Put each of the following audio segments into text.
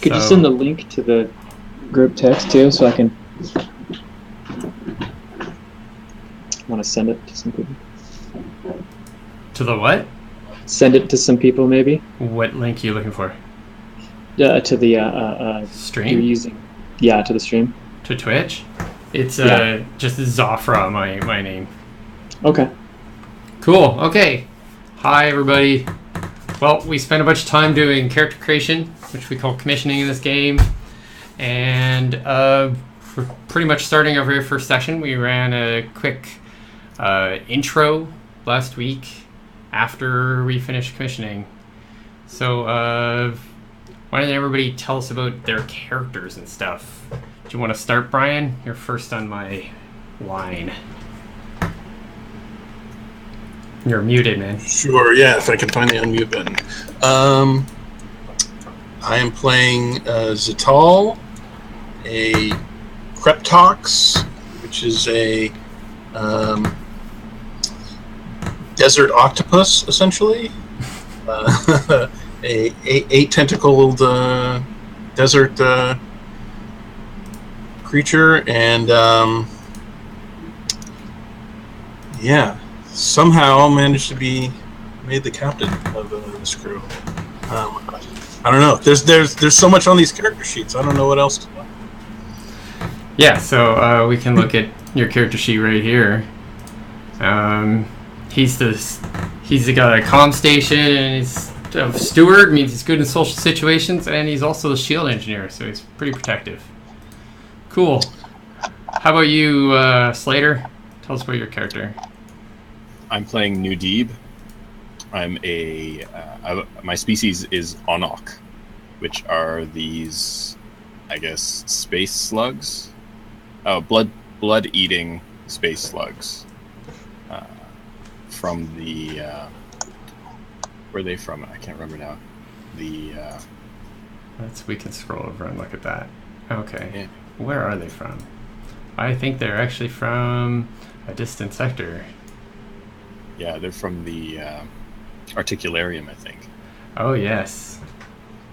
Could you send the link to the group text too, so I can want to send it to some people? To the what? Send it to some people, maybe. What link are you looking for? To the stream. You're using. Yeah, to the stream. To Twitch. It's just Zafra, my name. Okay. Cool. Okay. Hi, everybody. Well, we spent a bunch of time doing character creation, which we call commissioning in this game. And we're pretty much starting our very first session. We ran a quick intro last week after we finished commissioning. So why don't everybody tell us about their characters and stuff? Do you want to start, Brian? You're first on my line. You're muted, man. Sure, yeah, if I can find the unmute button. I am playing Zatal, a Kreptox, which is a desert octopus, essentially. A eight-tentacled desert creature, and somehow managed to be made the captain of this crew. I don't know. There's so much on these character sheets. I don't know what else to do. Yeah, so we can look at your character sheet right here. He's got a comm station, and he's a steward, means he's good in social situations, and he's also the shield engineer, so he's pretty protective. Cool. How about you, Slater? Tell us about your character. I'm playing Nudib. I'm my species is Onok, which are these, I guess, space slugs. Oh, blood-eating space slugs. From the where are they from? I can't remember now. We can scroll over and look at that. Okay. Yeah. Where are they from? I think they're actually from a distant sector. Yeah, they're from the Articularium, I think. Oh, yes.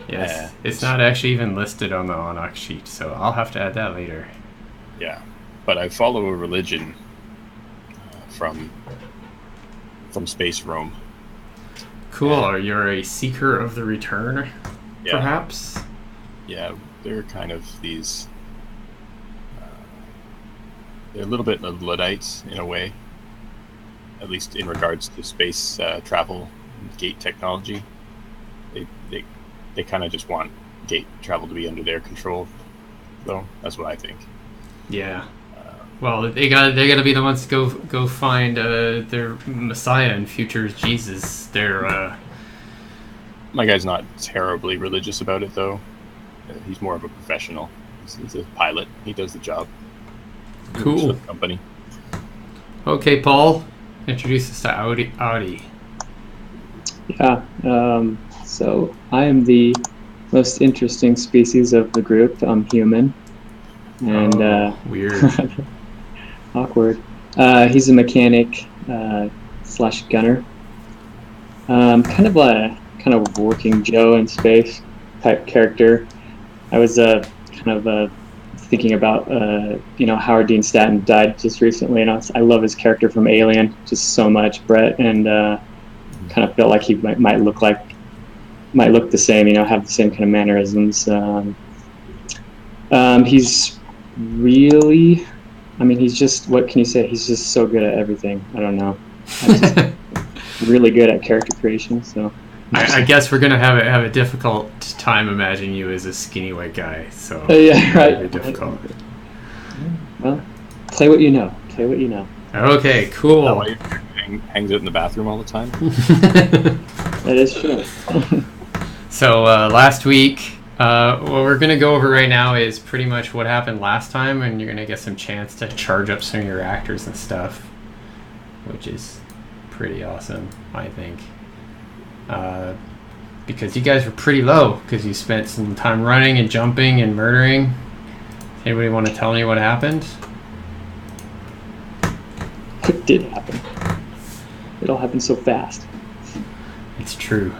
Yes. Yeah. It's not actually even listed on the Onok sheet, so I'll have to add that later. Yeah, but I follow a religion from Space Rome. Cool. Or you're a seeker of the return, perhaps? Yeah, they're kind of these... they're a little bit of Luddites, in a way. At least in regards to space travel and gate technology. They kind of just want gate travel to be under their control, though. That's what I think. Yeah. Well, they gotta be the ones to go find their Messiah and future Jesus. My guy's not terribly religious about it, though. He's more of a professional. He's a pilot. He does the job. Cool. Company. Okay, Paul. Introduce us to Audi. Yeah. So I am the most interesting species of the group. I'm human. And weird. Awkward. He's a mechanic / gunner. Kind of a working Joe in space type character. I was thinking about Howard Dean Stanton died just recently, and I love his character from Alien just so much, Brett, and kind of felt like he might look the same, have the same kind of mannerisms. He's really, he's just, what can you say? He's just so good at everything. I don't know. Really good at character creation. So I guess we're gonna have a difficult time imagining you as a skinny white guy. So yeah, right. Very difficult. Well, play what you know. Okay, cool. That way hangs out in the bathroom all the time. That is true. So last week, what we're going to go over right now is pretty much what happened last time, and you're going to get some chance to charge up some of your actors and stuff, which is pretty awesome, I think. Because you guys were pretty low, because you spent some time running and jumping and murdering. Anybody want to tell me what happened? It did happen. It all happened so fast. It's true.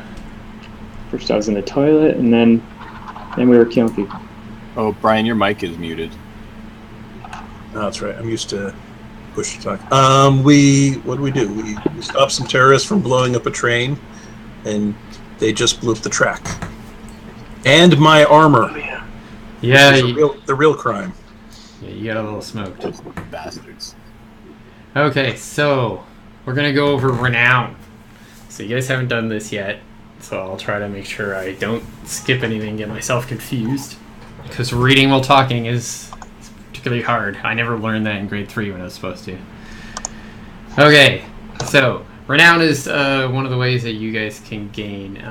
First I was in the toilet, and then and we were killing people. Oh, Brian, your mic is muted. No, that's right. I'm used to push to talk. What do? We stopped some terrorists from blowing up a train, and they just blew up the track. And my armor. Yeah, The real crime. yeah, you got a little smoked. Those bastards. Okay, so we're gonna go over renown. So you guys haven't done this yet, so I'll try to make sure I don't skip anything and get myself confused. Because reading while talking is particularly hard. I never learned that in grade 3 when I was supposed to. Okay, so renown is one of the ways that you guys can gain.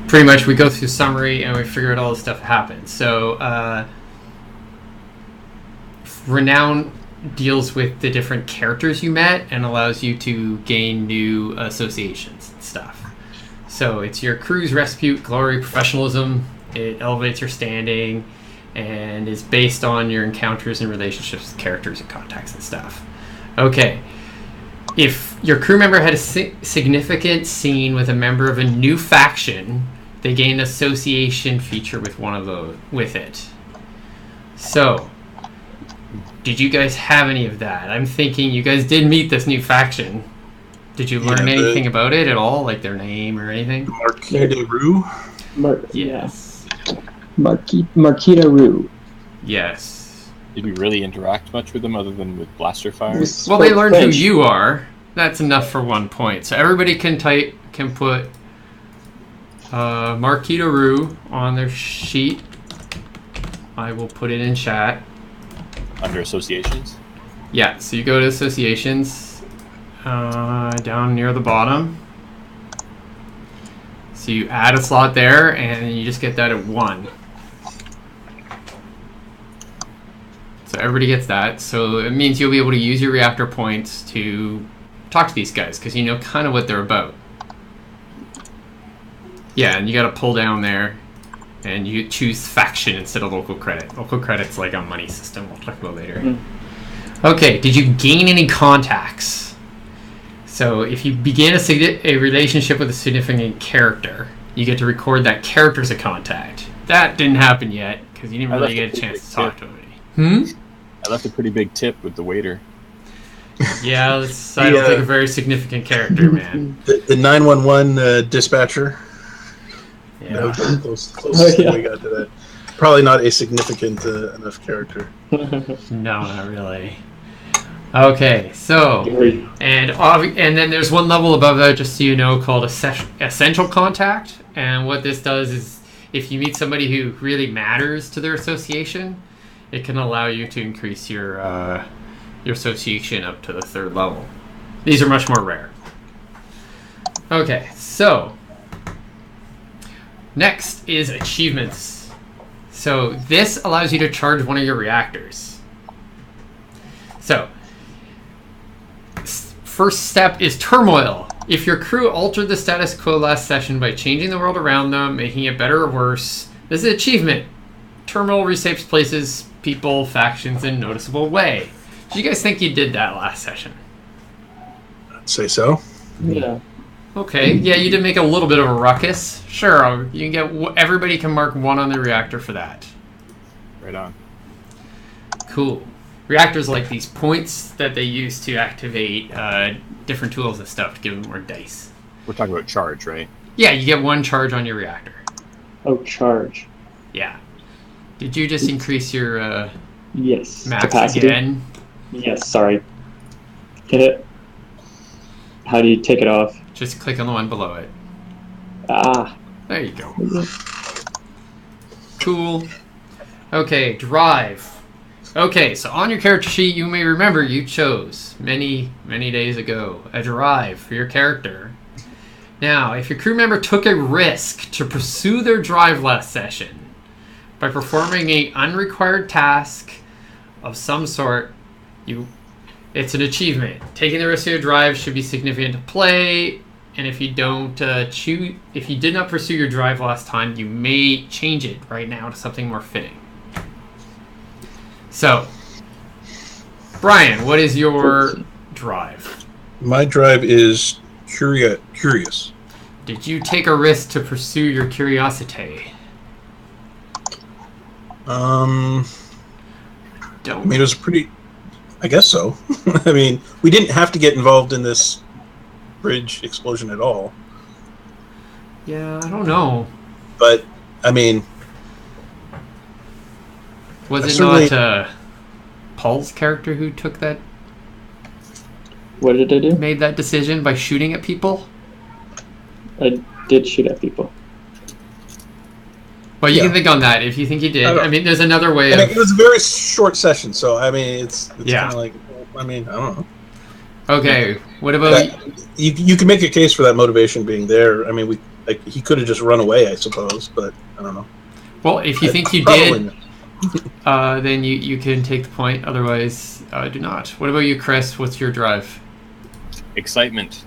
Pretty much, we go through summary and we figure out all the stuff that happens. So, renown deals with the different characters you met and allows you to gain new associations and stuff. So it's your crew's repute, glory, professionalism. It elevates your standing and is based on your encounters and relationships with characters and contacts and stuff. Okay. If your crew member had a significant scene with a member of a new faction, they gain an association feature with one of those with it. So, did you guys have any of that? I'm thinking you guys did meet this new faction. Did you learn anything about it at all, like their name or anything? Marquita Rue? Yes. Marquita Rue. Yes. Did we really interact much with them other than with blaster fire? Well, they learned who you are. That's enough for 1 point. So everybody can put Marquita Rue on their sheet. I will put it in chat. Under associations? Yeah, so you go to associations, down near the bottom. So you add a slot there, and you just get that at 1. So everybody gets that. So it means you'll be able to use your reactor points to talk to these guys, because you know kind of what they're about. Yeah, and you got to pull down there, and you choose faction instead of local credit. Local credit's like a money system we'll talk about later. Okay, did you gain any contacts? So if you begin a relationship with a significant character, you get to record that character as a contact. That didn't happen yet, because you didn't really get a chance to talk to anybody. I left a pretty big tip with the waiter. Yeah, I don't think a very significant character, man. The 911 dispatcher. Yeah. No, close we got to that. Probably not a significant enough character. No, not really. Okay, so and then there's one level above that, just so you know, called essential contact. And what this does is, if you meet somebody who really matters to their association, it can allow you to increase your association up to the 3rd level. These are much more rare. Okay, so next is achievements. So this allows you to charge one of your reactors. So first step is turmoil. If your crew altered the status quo last session by changing the world around them, making it better or worse, this is an achievement. Turmoil reshapes places, people, factions in a noticeable way. Do you guys think you did that last session? I'd say so. Yeah. Okay, yeah, you did make a little bit of a ruckus. Sure, you can get everybody can mark 1 on the reactor for that. Right on. Cool. Reactors like these points that they use to activate different tools and stuff to give them more dice. We're talking about charge, right? Yeah, you get 1 charge on your reactor. Oh, charge. Yeah. Did you just increase your Yes. max Capacity. again? Yes, sorry. Hit it. How do you take it off? Just click on the one below it. Ah. There you go. Cool. Okay, drive. Okay, so on your character sheet, you may remember you chose many, many days ago a drive for your character. Now, if your crew member took a risk to pursue their drive last session by performing an unrequired task of some sort, it's an achievement. Taking the risk of your drive should be significant to play, and if you if you did not pursue your drive last time, you may change it right now to something more fitting. So, Brian, what is your drive? My drive is curious. Did you take a risk to pursue your curiosity? I Don't. mean, it was pretty. I guess so. I mean, we didn't have to get involved in this bridge explosion at all. Yeah, I don't know. But I mean, Was it certainly- not Paul's character who took that, What did I do? made that decision by shooting at people? I did shoot at people. Well, you Yeah. can think on that if you think you did. I don't- I mean, there's another way I mean, of. it was a very short session, so I mean, it's Yeah. kind of like. I mean, I don't know. Okay, what about? That, you can make a case for that motivation being there. I mean, he could have just run away, I suppose, but I don't know. Well, if you think you Probably did, not. then you can take the point. Otherwise, do not. What about you, Chris? What's your drive? Excitement.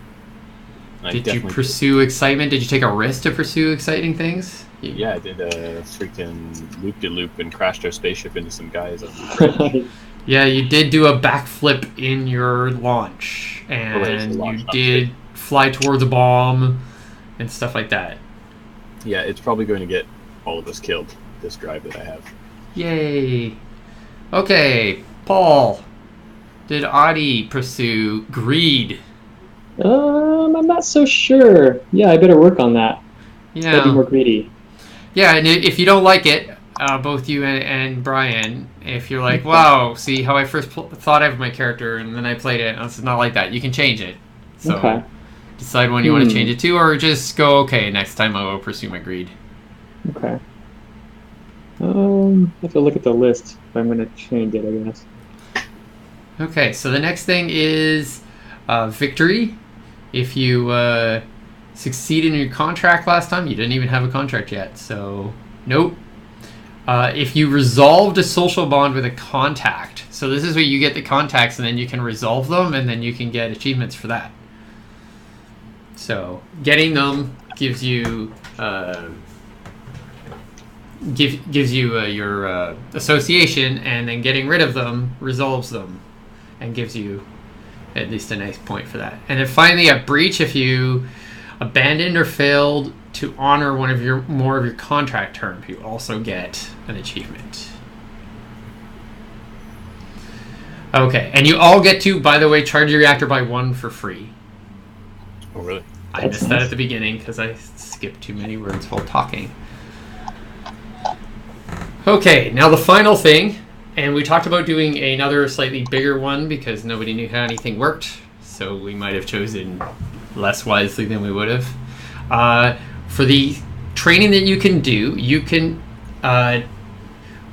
I Did you definitely- pursue excitement? Did you take a risk to pursue exciting things? Yeah, I did a freaking loop-de-loop and crashed our spaceship into some guys on the bridge. Yeah, you did do a backflip in your launch, and launch, you not did fly towards a bomb and stuff like that. Yeah, it's probably going to get all of us killed, this drive that I have. Yay! Okay, Paul. Did Adi pursue greed? I'm not so sure. Yeah, I better work on that. Gotta be more Yeah. greedy. Yeah, and if you don't like it, both you and Brian, if you're like, wow, see how I first thought of my character and then I played it, and it's not like that. You can change it. So Okay. decide when you want to change it to, or just go, okay, next time I will pursue my greed. Okay. I have to look at the list if I'm gonna change it, I guess. Okay, so the next thing is victory. If you succeeded in your contract last time, you didn't even have a contract yet, so nope. If you resolved a social bond with a contact, so this is where you get the contacts and then you can resolve them and then you can get achievements for that. So getting them gives you gives you your association, and then getting rid of them resolves them and gives you at least a nice point for that. And then finally at breach, if you abandoned or failed to honor one of your more of your contract terms, you also get an achievement. Okay, and you all get to, by the way, charge your reactor by 1 for free. Oh, really? I That's missed that nice. at the beginning because I skipped too many words while talking. Okay, now the final thing, and we talked about doing another slightly bigger one because nobody knew how anything worked, so we might have chosen less wisely than we would have. For the training that you can do, you can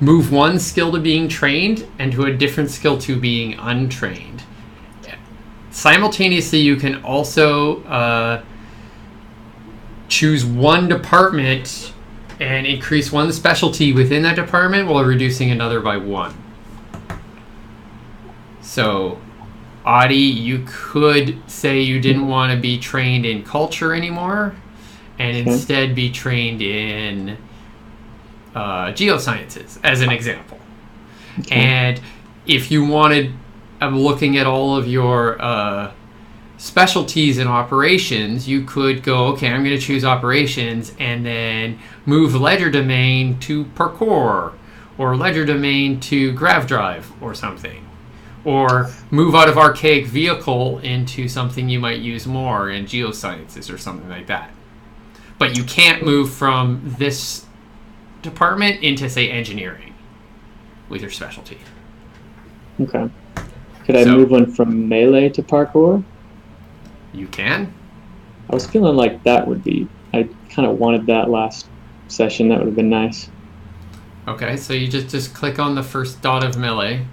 move one skill to being trained and to a different skill to being untrained. Simultaneously, you can also choose one department and increase one specialty within that department while reducing another by 1. So, Adi, you could say you didn't want to be trained in culture anymore and instead be trained in geosciences, as an example. And if you wanted, I'm looking at all of your specialties in operations, you could go, okay, I'm going to choose operations and then move ledger domain to parkour, or ledger domain to grav drive or something, or move out of archaic vehicle into something you might use more in geosciences or something like that. But you can't move from this department into, say, engineering with your specialty. Okay. Could I So- move one from melee to parkour? You can. I was feeling like that would be. I kind of wanted that last session. That would have been nice. Okay, so you just click on the first dot of melee,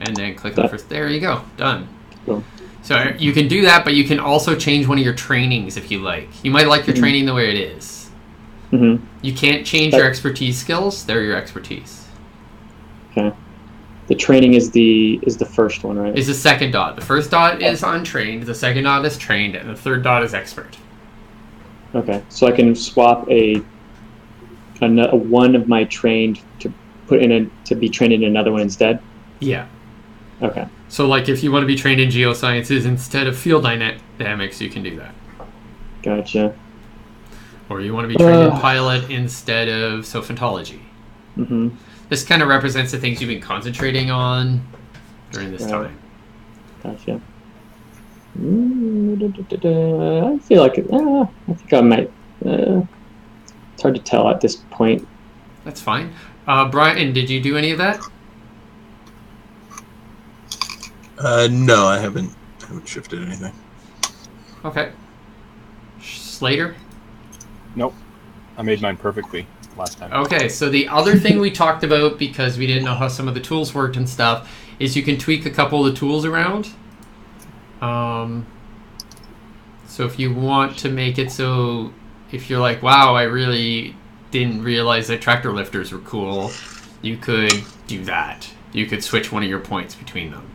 and then click on the first. There you go, done. Cool. So you can do that, but you can also change one of your trainings if you like. You might like your training the way it is. Mm-hmm. You can't change your expertise skills; they're your expertise. Okay. The training is the first one, right? Is the second dot. The first dot is untrained. The second dot is trained, and the third dot is expert. Okay. So I can swap a one of my trained to put in to be trained in another one instead. Yeah. Okay. So, like, if you want to be trained in geosciences instead of field dynamics, you can do that. Gotcha. Or you want to be trained in pilot instead of sophentology. Mm-hmm. This kind of represents the things you've been concentrating on during this time. Gotcha. I feel like I think I might. It's hard to tell at this point. That's fine. Brian, did you do any of that? No, I haven't shifted anything. Okay. Slater? Nope. I made mine perfectly last time. Okay, so the other thing we talked about, because we didn't know how some of the tools worked and stuff, is you can tweak a couple of the tools around. So if you want to make it so, if you're like, wow, I really didn't realize that tractor lifters were cool, you could do that. You could switch one of your points between them.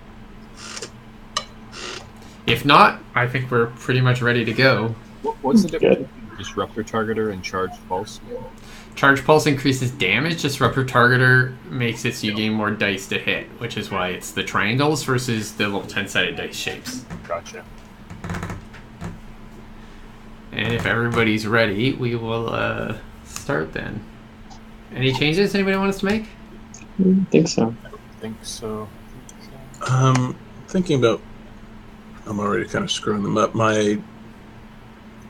If not, I think we're pretty much ready to go. What's the difference between Disruptor Targeter and Charged Pulse? Charge Pulse increases damage. Disruptor Targeter makes it so you gain more dice to hit, which is why it's the triangles versus the little 10-sided dice shapes. Gotcha. And if everybody's ready, we will start then. Any changes anybody wants to make? I think so. I don't think so. Thinking about... I'm already kind of screwing them up.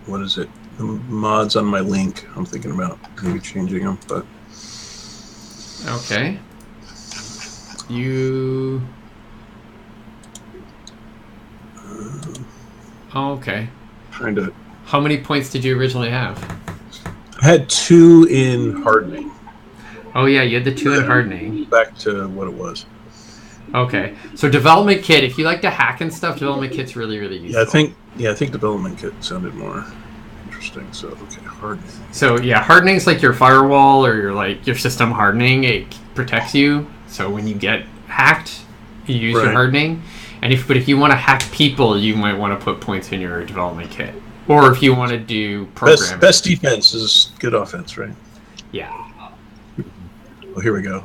What is it? The mods on my link. I'm thinking about maybe changing them, but... Okay. You... okay. Trying to... How many points did you originally have? I had 2 in hardening. Oh yeah, you had the 2 in hardening. Back to what it was. Okay. So development kit, if you like to hack and stuff, development kit's really, really useful. I think development kit sounded more interesting. So okay, hardening. So yeah, hardening's like your firewall or your system hardening. It protects you. So when you get hacked, you use your hardening. And if you want to hack people, you might want to put points in your development kit. Or if you want to do programming. Best defense is good offense, right? Yeah. Well, here we go.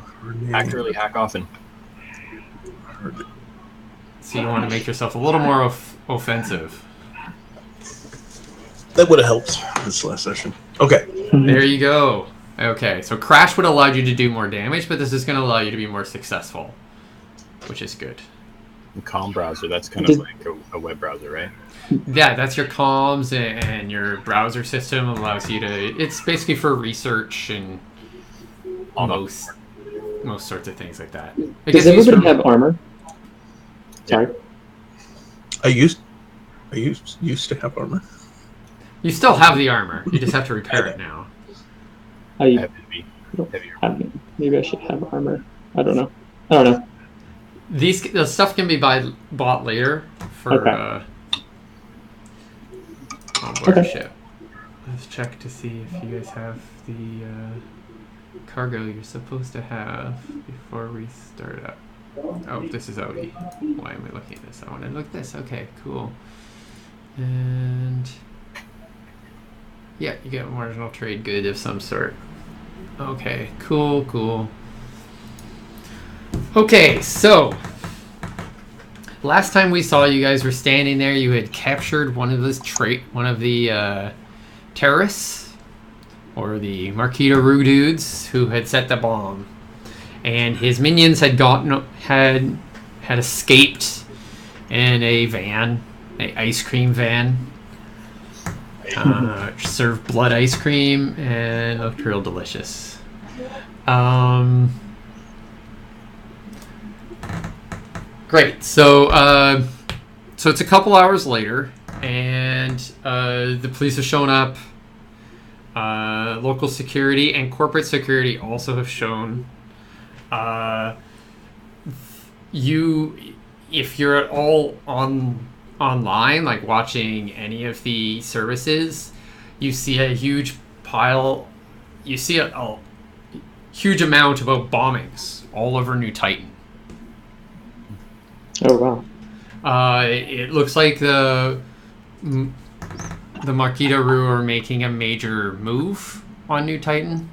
Hack early, hack often. So you want to make yourself a little more offensive. That would have helped this last session. Okay. There you go. Okay, so Crash would have allowed you to do more damage, but this is going to allow you to be more successful, which is good. Calm browser, that's kind of like a web browser, right? Yeah, that's your comms, and your browser system allows you to... It's basically for research and most sorts of things like that. Does everybody have armor? Sorry. I used to have armor. You still have the armor. You just have to repair it now. Maybe I should have armor. I don't know. The stuff can be bought later for onboard ship. Let's check to see if you guys have the cargo you're supposed to have before we start up. Oh, this is Odie. Why am I looking at this? I want to look at this. Okay, cool. And yeah, you get marginal trade good of some sort. Okay, cool. Okay, so last time we saw you guys were standing there. You had captured one of the terrorists, or the Marquita Rue dudes who had set the bomb, and his minions had escaped in a van, an ice cream van. Served blood ice cream and looked real delicious. Great. So it's a couple hours later, and the police have shown up. Local security and corporate security also have shown. If you're at all online, like watching any of the services, you see a huge pile. You see a huge amount of bombings all over New Titan. Oh wow! It looks like the Marquita Rue are making a major move on New Titan,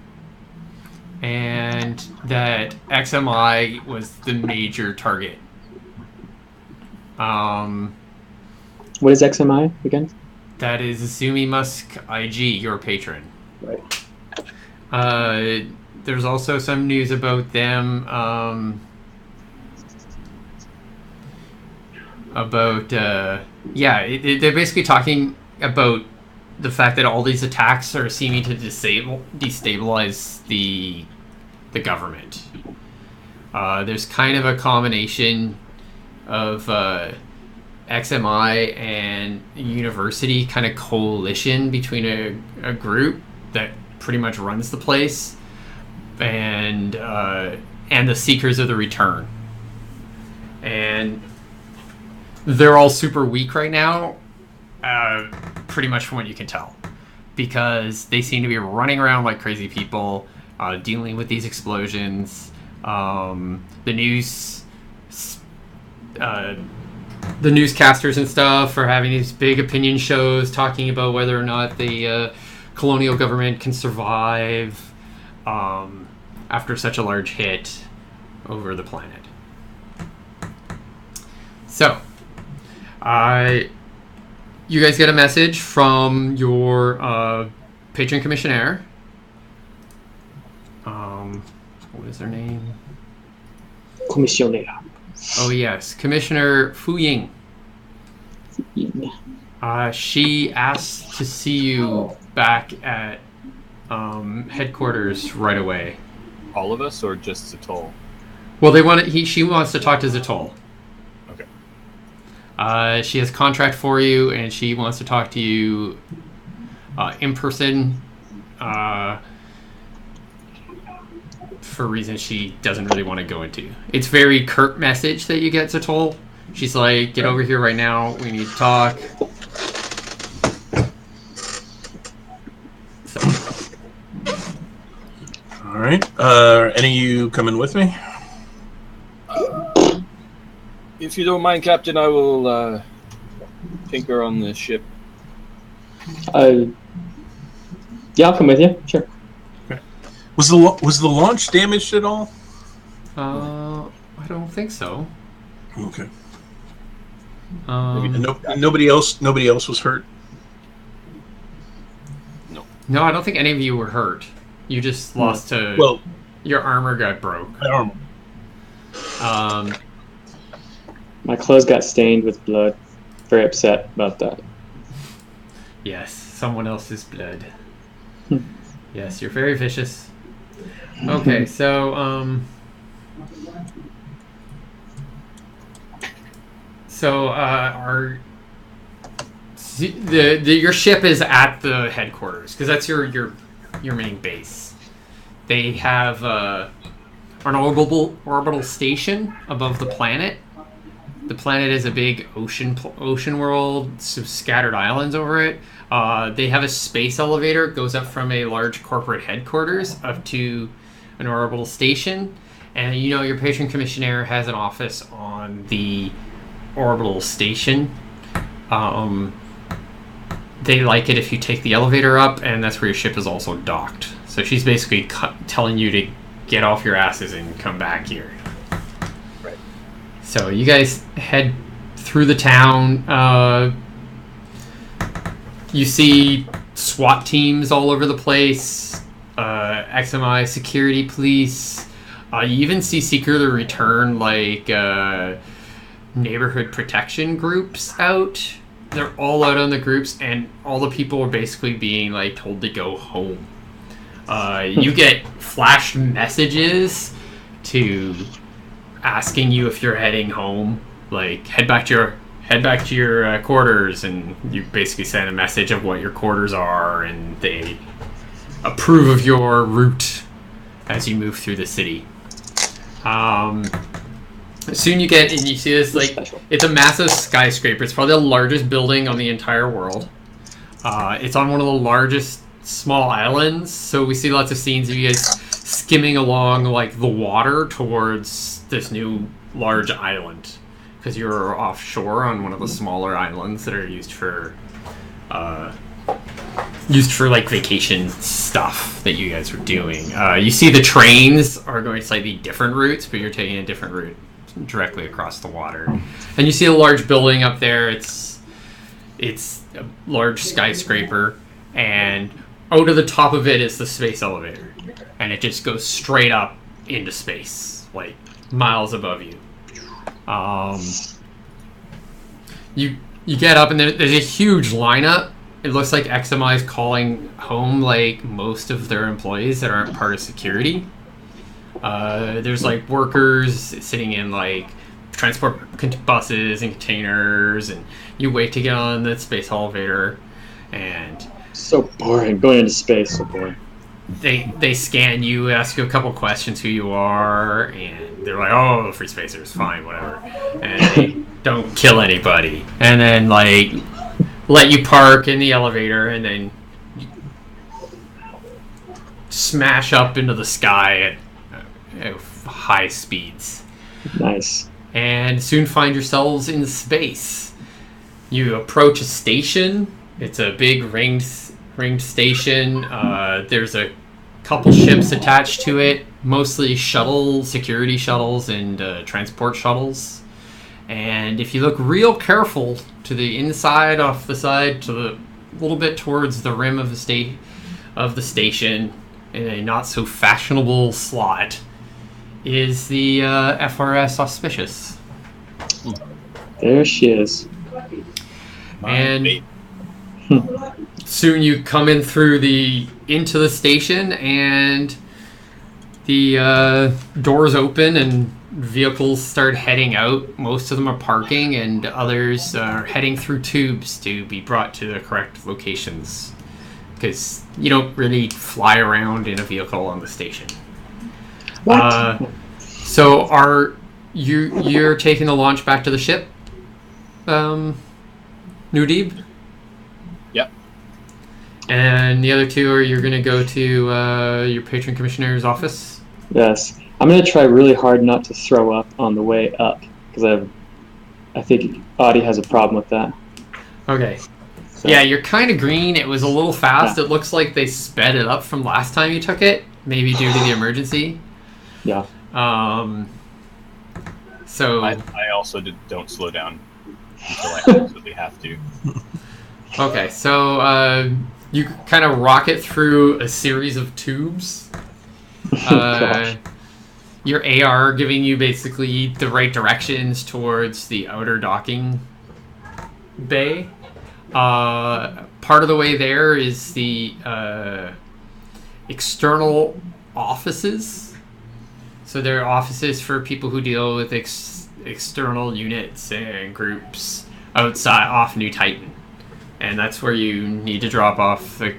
and that XMI was the major target. What is XMI again? That is Zumi Musk IG, your patron. Right. There's also some news about them. They're basically talking about the fact that all these attacks are seeming to destabilize the government. There's kind of a combination of XMI and university kind of coalition between a group that pretty much runs the place and the Seekers of the Return. And they're all super weak right now, pretty much from what you can tell, because they seem to be running around like crazy people, dealing with these explosions. The newscasters and stuff are having these big opinion shows talking about whether or not the colonial government can survive after such a large hit over the planet. So, you guys get a message from your patron commissionaire. What is her name? Commissionaire. Oh yes, Commissioner Fu Ying. She asked to see you back at headquarters right away. All of us, or just Zatol? Well, she wants to talk to Zatol. Okay. She has contract for you, and she wants to talk to you in person. For reasons she doesn't really want to go into. It's very curt message that you get, Zatol. She's like, get over here right now. We need to talk. So. All right. Any of you coming with me? If you don't mind, Captain, I will tinker on the ship. Yeah, I'll come with you. Sure. Was the launch damaged at all? I don't think so. Okay. Nobody else was hurt. No, I don't think any of you were hurt. You just lost to. Well, your armor got broke. My armor. My clothes got stained with blood. Very upset about that. Yes, someone else's blood. Yes, you're very vicious. Okay, so your ship is at the headquarters because that's your main base. They have an orbital station above the planet. The planet is a big ocean world, some scattered islands over it. They have a space elevator. It goes up from a large corporate headquarters up to an orbital station. And your patron commissionaire has an office on the orbital station. They like it if you take the elevator up, and that's where your ship is also docked. So she's basically telling you to get off your asses and come back here. Right. So you guys head through the town. You see SWAT teams all over the place, XMI security police. You even see Seeker of the Return, like neighborhood protection groups out. They're all out on the groups, and all the people are basically being like told to go home. You get flash messages to asking you if you're heading home, like head back to your quarters, and you basically send a message of what your quarters are, and they approve of your route as you move through the city. Soon you get, and you see this, like, it's a massive skyscraper. It's probably the largest building on the entire world. It's on one of the largest small islands, so we see lots of scenes of you guys skimming along, like, the water towards this new large island. Because you're offshore on one of the smaller islands that are used for like vacation stuff that you guys are doing. You see the trains are going slightly different routes, but you're taking a different route directly across the water. And you see a large building up there. It's It's a large skyscraper, and out of the top of it is the space elevator, and it just goes straight up into space, like miles above you. You get up, and there's a huge lineup. It looks like XMI is calling home like most of their employees that aren't part of security. There's like workers sitting in like transport buses and containers, and you wait to get on the space elevator, and So boring. Going into space, so boring. they scan you, ask you a couple questions who you are, and they're like, "Oh, free spacers, fine, whatever," and they don't kill anybody, and then like let you park in the elevator, and then smash up into the sky at high speeds. Nice. And soon find yourselves in space. You approach a station. It's a big ringed station. There's a couple ships attached to it, mostly security shuttles and transport shuttles. And if you look real careful to the inside, off the side, to the little bit towards the rim of the station, in a not so fashionable slot, is the FRS Auspicious. There she is. And soon you come in into the station, and the doors open and vehicles start heading out. Most of them are parking, and others are heading through tubes to be brought to the correct locations, because you don't really fly around in a vehicle on the station. What? So you're taking the launch back to the ship, Nudeeb? Yep. And the other two you're going to go to your patron commissioner's office? Yes. I'm going to try really hard not to throw up on the way up, because I think Audie has a problem with that. Okay. So. Yeah, you're kind of green. It was a little fast. Yeah. It looks like they sped it up from last time you took it, maybe due to the emergency. Yeah. So I also don't slow down until I absolutely have to. Okay, so you kind of rocket through a series of tubes. Your AR giving you basically the right directions towards the outer docking bay. Part of the way there is the external offices. So there are offices for people who deal with external units and groups outside off New Titan. And that's where you need to drop off the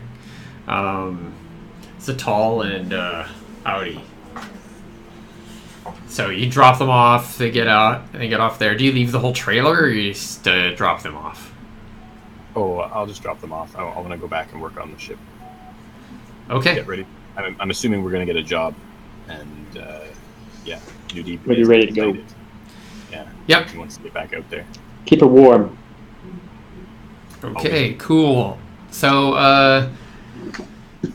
Zatal and Audi. So you drop them off, they get off there. Do you leave the whole trailer, or you just drop them off? Oh, I'll just drop them off. I want to go back and work on the ship. Okay. Get ready. I'm assuming we're going to get a job, and yeah, Nudeeb Are you ready to go? Yeah. Yep. He wants to get back out there. Keep it warm. Okay, cool. So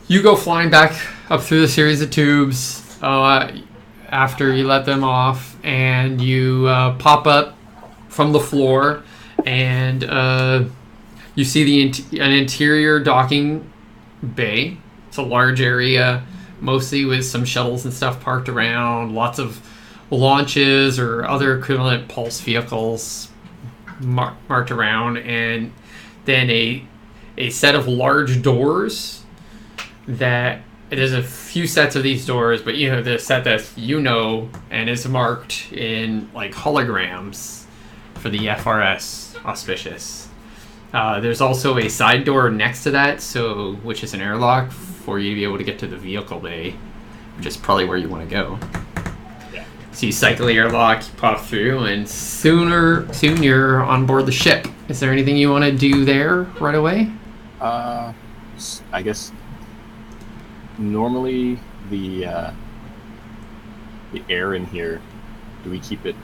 you go flying back up through the series of tubes after you let them off, and you pop up from the floor, and you see an interior docking bay. It's a large area, mostly with some shuttles and stuff parked around, lots of launches or other equivalent pulse vehicles marked around, and then a set of large doors that there's a few sets of these doors, but the set that and is marked in like holograms for the FRS Auspicious. There's also a side door next to that, which is an airlock for you to be able to get to the vehicle bay, which is probably where you want to go. Yeah. So you cycle the airlock, you pop through, and soon you're on board the ship. Is there anything you want to do there right away? I guess normally the air in here, do we keep it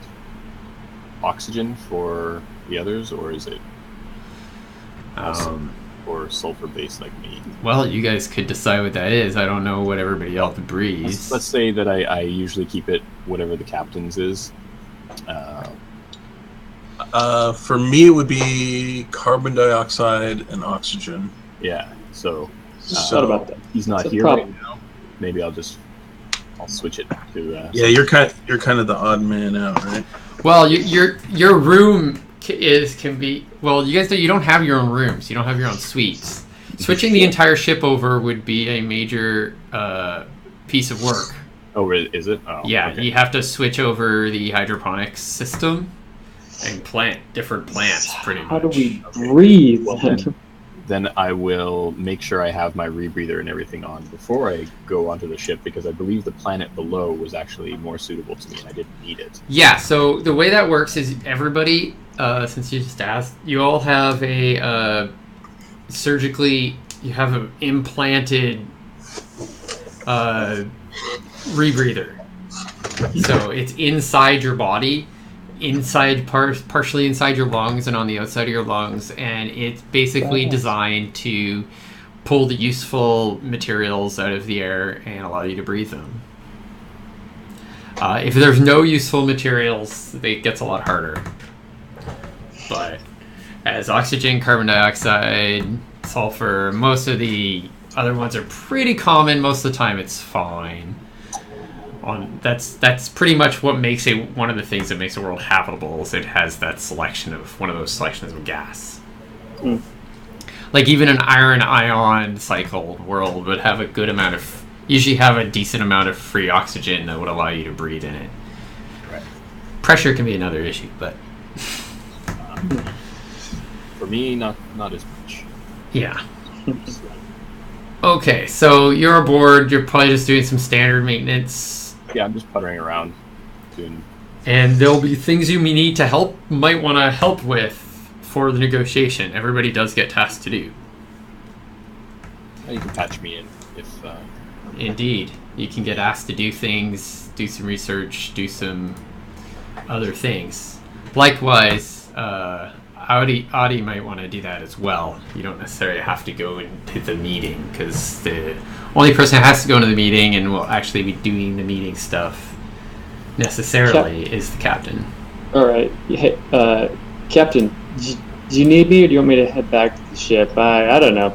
oxygen for the others, or is it or sulfur based like me? Well, you guys could decide what that is. I don't know what everybody else breathes. Let's say that I usually keep it whatever the captain's is. For me, it would be carbon dioxide and oxygen. Yeah. So Thought about that. he's not It's a here problem. right now. Maybe I'll switch it to. Yeah, you're kind of the odd man out, right? Well, your room can be. Well, you guys you don't have your own rooms. You don't have your own suites. Switching the entire ship over would be a major piece of work. Oh, is it? Oh, Yeah, okay. you have to switch over the hydroponics system and plant different plants, pretty much. How do we breathe? Well, then I will make sure I have my rebreather and everything on before I go onto the ship, because I believe the planet below was actually more suitable to me and I didn't need it. Yeah, so the way that works is everybody, since you just asked, you all have a you have an implanted rebreather. So it's inside your body, partially inside your lungs and on the outside of your lungs, and it's basically designed to pull the useful materials out of the air and allow you to breathe them. If there's no useful materials, it gets a lot harder. But as oxygen, carbon dioxide, sulfur, most of the other ones are pretty common. Most of the time it's fine. That's pretty much what makes one of the things that makes the world habitable, is it has that one of those selections of gas. Like even an iron-ion cycle world would have usually have a decent amount of free oxygen that would allow you to breathe in it. Right. Pressure can be another issue, but For me, not as much. yeah. Okay, so you're aboard. You're probably just doing some standard maintenance. Yeah, I'm just puttering around doing. And there'll be things you might want to help with for the negotiation. Everybody does get tasks to do. You can patch me in if. Indeed. You can get asked to do things, do some research, do some other things. Likewise, Audi might want to do that as well. You don't necessarily have to go into the meeting, because the only person who has to go into the meeting and will actually be doing the meeting stuff necessarily is the captain. All right. Hey, Captain, do you need me, or do you want me to head back to the ship? I don't know.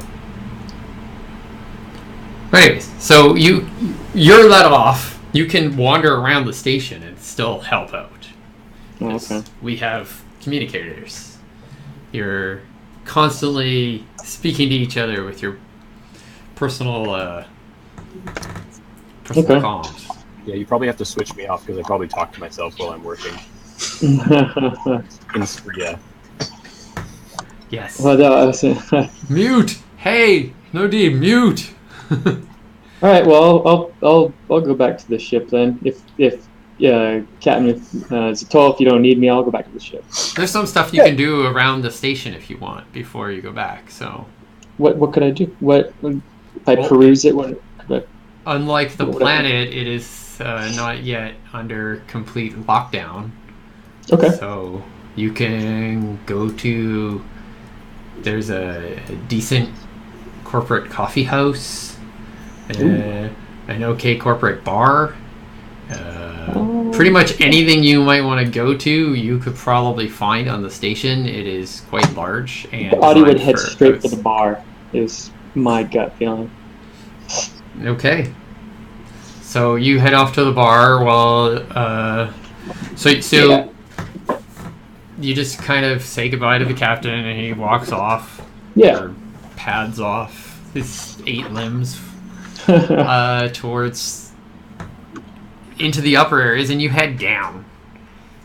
Anyways, so you're let off. You can wander around the station and still help out. Oh, okay. We have communicators. You're constantly speaking to each other with your personal comms. Yeah, you probably have to switch me off, because I probably talk to myself while I'm working. Yeah. Yes. Well, no, Mute. Hey, no D. Mute. all right. Well, I'll go back to the ship then. If Captain Zatol, if you don't need me, I'll go back to the ship. There's some stuff you can do around the station if you want before you go back. So, what could I do? What if I peruse it? Unlike the planet, it is not yet under complete lockdown. Okay. So you can go to. There's a decent corporate coffee house, an okay corporate bar. Pretty much anything you might want to go to, you could probably find on the station. It is quite large, and Audie would head straight to the bar. Is my gut feeling. Okay. So you head off to the bar while Yeah. You just kind of say goodbye to the captain, and he walks off. Yeah. Or pads off his 8 limbs towards into the upper areas, and you head down.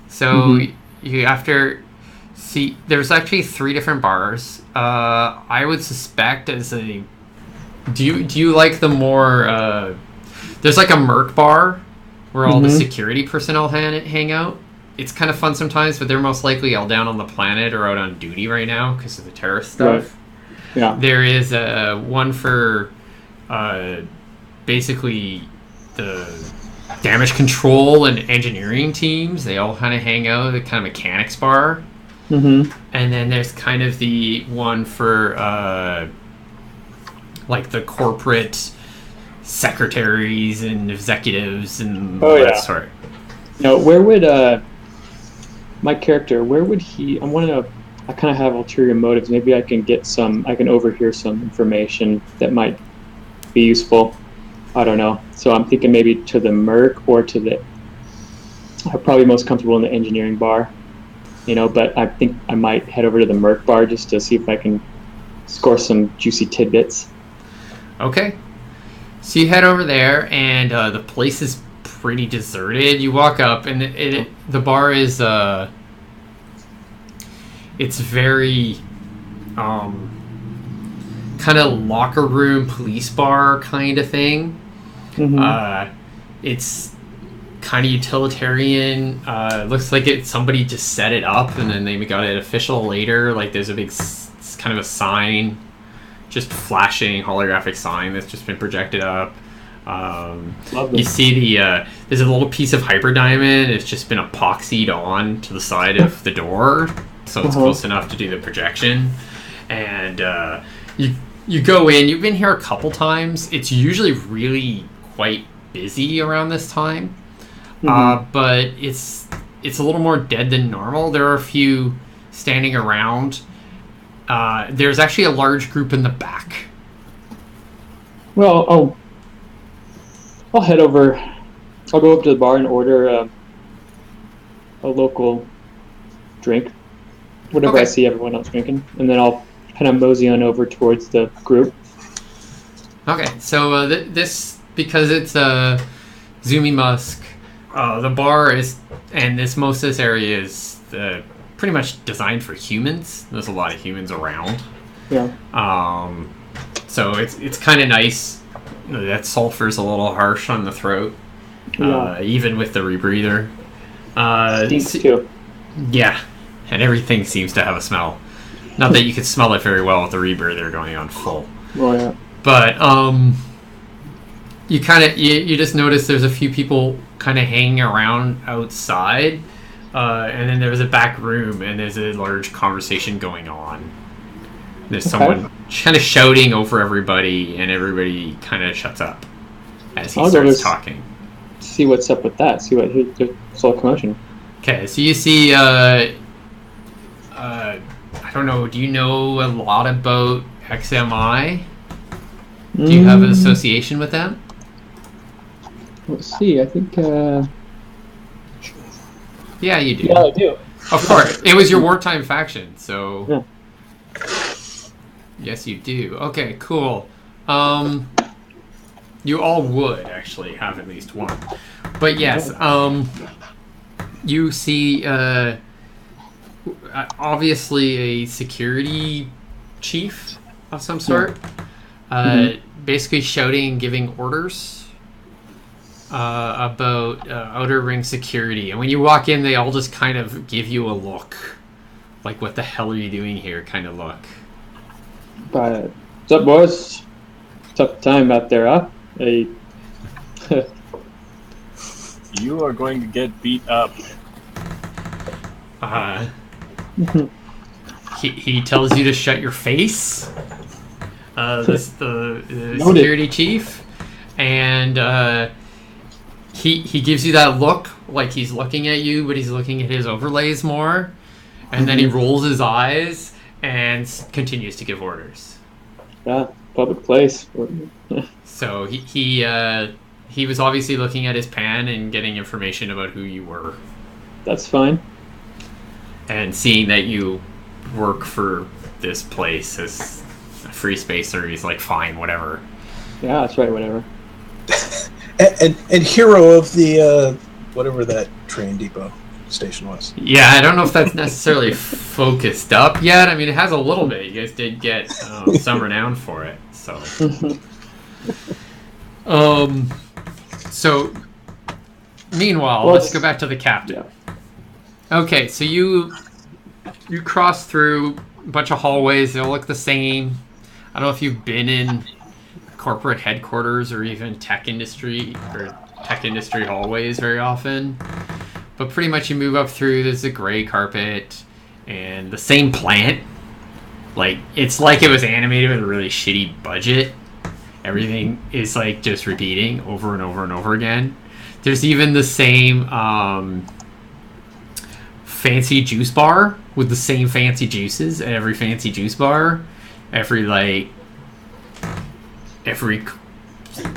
So you there's actually 3 different bars. I would suspect do you like the more there's like a merc bar where all the security personnel hang out. It's kind of fun sometimes, but they're most likely all down on the planet or out on duty right now because of the terrorist stuff. Right. Yeah. There is one for basically the damage control and engineering teams. They all kind of hang out at the kind of mechanics bar. And then there's kind of the one for like the corporate secretaries and executives and all that sort. No, where would my character, where would he? I kind of have ulterior motives. Maybe I can overhear some information that might be useful. I don't know. So I'm thinking maybe to the Merc or I'm probably most comfortable in the engineering bar, but I think I might head over to the Merc bar just to see if I can score some juicy tidbits. Okay. So you head over there, and the place is pretty deserted. You walk up, and the bar is it's very kind of locker room police bar kind of thing. Mm-hmm. It's kind of utilitarian. Looks like somebody just set it up, and then they got it official later. Like there's a big kind of a sign, just flashing holographic sign that's just been projected up. You see there's a little piece of hyperdiamond. It's just been epoxied on to the side of the door, so it's close enough to do the projection. And you go in. You've been here a couple times. It's usually really quite busy around this time, but it's a little more dead than normal. There are a few standing around. There's actually a large group in the back. Well, I'll head over. I'll go up to the bar and order a local drink, whatever I see everyone else drinking, and then I'll kind of mosey on over towards the group. Okay, so this, because it's Zumi Musk, the bar is, and most of this area is pretty much designed for humans. There's a lot of humans around. Yeah. So it's kind of nice. That sulfur's a little harsh on the throat, even with the rebreather. Stinks too. Yeah, and everything seems to have a smell. Not that you could smell it very well with the rebreather going on full. Oh yeah. But you just notice there's a few people kind of hanging around outside, and then there's a back room, and there's a large conversation going on. There's someone kind of shouting over everybody, and everybody kind of shuts up as he starts talking. See what's up with that. See what's all commotion. Okay, so you see, I don't know, do you know a lot about XMI? Do you have an association with them? Let's see, I think... Yeah, you do. Yeah, I do. Of course. It was your wartime faction, so... Yeah. Yes, you do. Okay, cool. You all would, actually, have at least one. But yes, you see, obviously a security chief of some sort, basically shouting and giving orders about outer ring security. And when you walk in, they all just kind of give you a look. Like, what the hell are you doing here kind of look. But what's up, boys? Tough time out there, huh? Hey. You are going to get beat up. He tells you to shut your face. The security chief, and he gives you that look, like he's looking at you, but he's looking at his overlays more, and then he rolls his eyes and continues to give orders. Yeah, public place. So he was obviously looking at his pan and getting information about who you were. That's fine. And seeing that you work for this place as a free spacer, he's like, fine, whatever. Yeah, that's right, whatever. and hero of the whatever that train depot station was. Yeah, I don't know if that's necessarily focused up yet. I mean, it has a little bit. You guys did get some renown for it, so. So, meanwhile, let's go back to the captain. Yeah. Okay, so you cross through a bunch of hallways. They all look the same. I don't know if you've been in corporate headquarters or even tech industry hallways very often. But pretty much you move up through, there's a gray carpet and the same plant. Like, it's like it was animated with a really shitty budget. Everything is like just repeating over and over and over again. There's even the same fancy juice bar with the same fancy juices at every fancy juice bar. Every